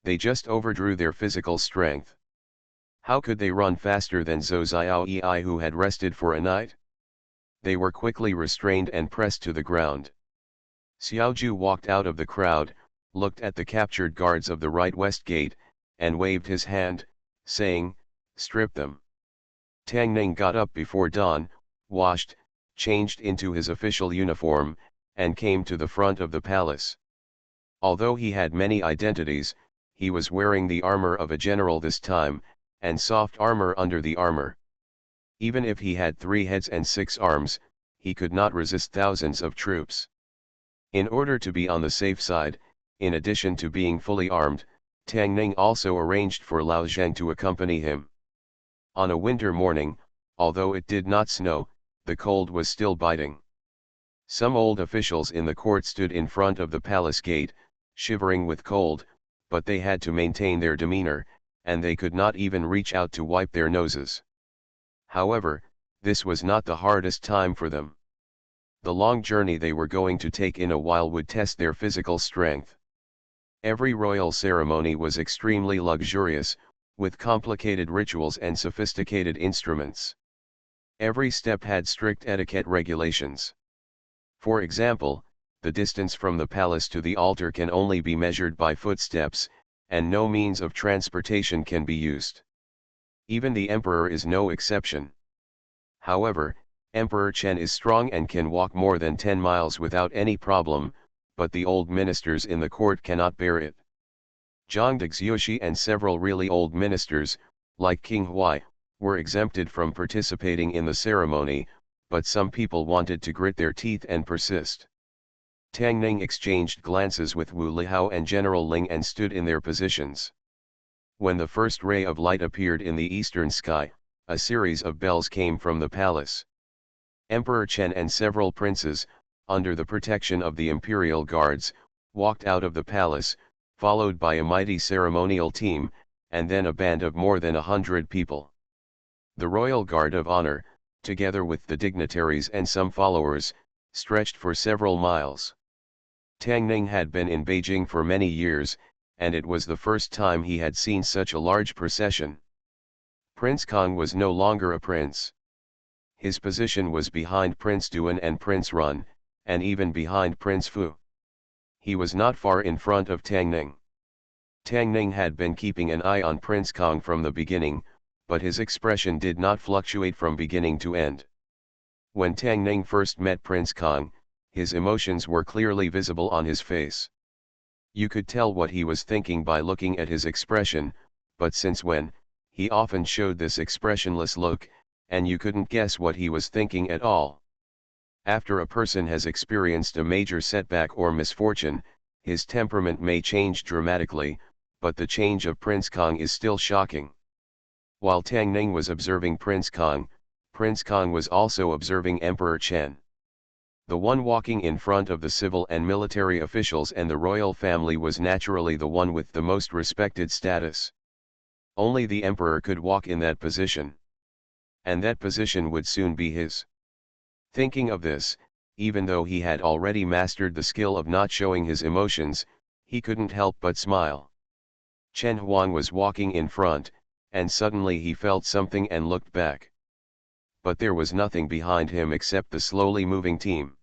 They just overdrew their physical strength. How could they run faster than Zhou Xiaoyi who had rested for a night? They were quickly restrained and pressed to the ground. Xiaoju walked out of the crowd, looked at the captured guards of the right west gate, and waved his hand, saying, "Strip them." Tang Ning got up before dawn, washed, changed into his official uniform, and came to the front of the palace. Although he had many identities, he was wearing the armor of a general this time, and soft armor under the armor. Even if he had 3 heads and 6 arms, he could not resist thousands of troops. In order to be on the safe side, in addition to being fully armed, Tang Ning also arranged for Lao Zheng to accompany him. On a winter morning, although it did not snow, the cold was still biting. Some old officials in the court stood in front of the palace gate, shivering with cold, but they had to maintain their demeanor, and they could not even reach out to wipe their noses. However, this was not the hardest time for them. The long journey they were going to take in a while would test their physical strength. Every royal ceremony was extremely luxurious, with complicated rituals and sophisticated instruments. Every step had strict etiquette regulations. For example, the distance from the palace to the altar can only be measured by footsteps, and no means of transportation can be used. Even the emperor is no exception. However, Emperor Chen is strong and can walk more than 10 miles without any problem, but the old ministers in the court cannot bear it. Zhang Dexuoshi and several really old ministers, like King Huai, were exempted from participating in the ceremony, but some people wanted to grit their teeth and persist. Tang Ning exchanged glances with Wu Lihao and General Ling and stood in their positions. When the first ray of light appeared in the eastern sky, a series of bells came from the palace. Emperor Chen and several princes, under the protection of the imperial guards, walked out of the palace, followed by a mighty ceremonial team, and then a band of more than 100 people. The Royal Guard of Honor, together with the dignitaries and some followers, stretched for several miles. Tang Ning had been in Beijing for many years, and it was the first time he had seen such a large procession. Prince Kong was no longer a prince. His position was behind Prince Duan and Prince Run, and even behind Prince Fu. He was not far in front of Tang Ning. Tang Ning had been keeping an eye on Prince Kong from the beginning, but his expression did not fluctuate from beginning to end. When Tang Ning first met Prince Kong, his emotions were clearly visible on his face. You could tell what he was thinking by looking at his expression, but since when, he often showed this expressionless look, and you couldn't guess what he was thinking at all. After a person has experienced a major setback or misfortune, his temperament may change dramatically, but the change of Prince Kong is still shocking. While Tang Ning was observing Prince Kong was also observing Emperor Chen. The one walking in front of the civil and military officials and the royal family was naturally the one with the most respected status. Only the emperor could walk in that position. And that position would soon be his. Thinking of this, even though he had already mastered the skill of not showing his emotions, he couldn't help but smile. Chen Huang was walking in front, and suddenly he felt something and looked back. But there was nothing behind him except the slowly moving team.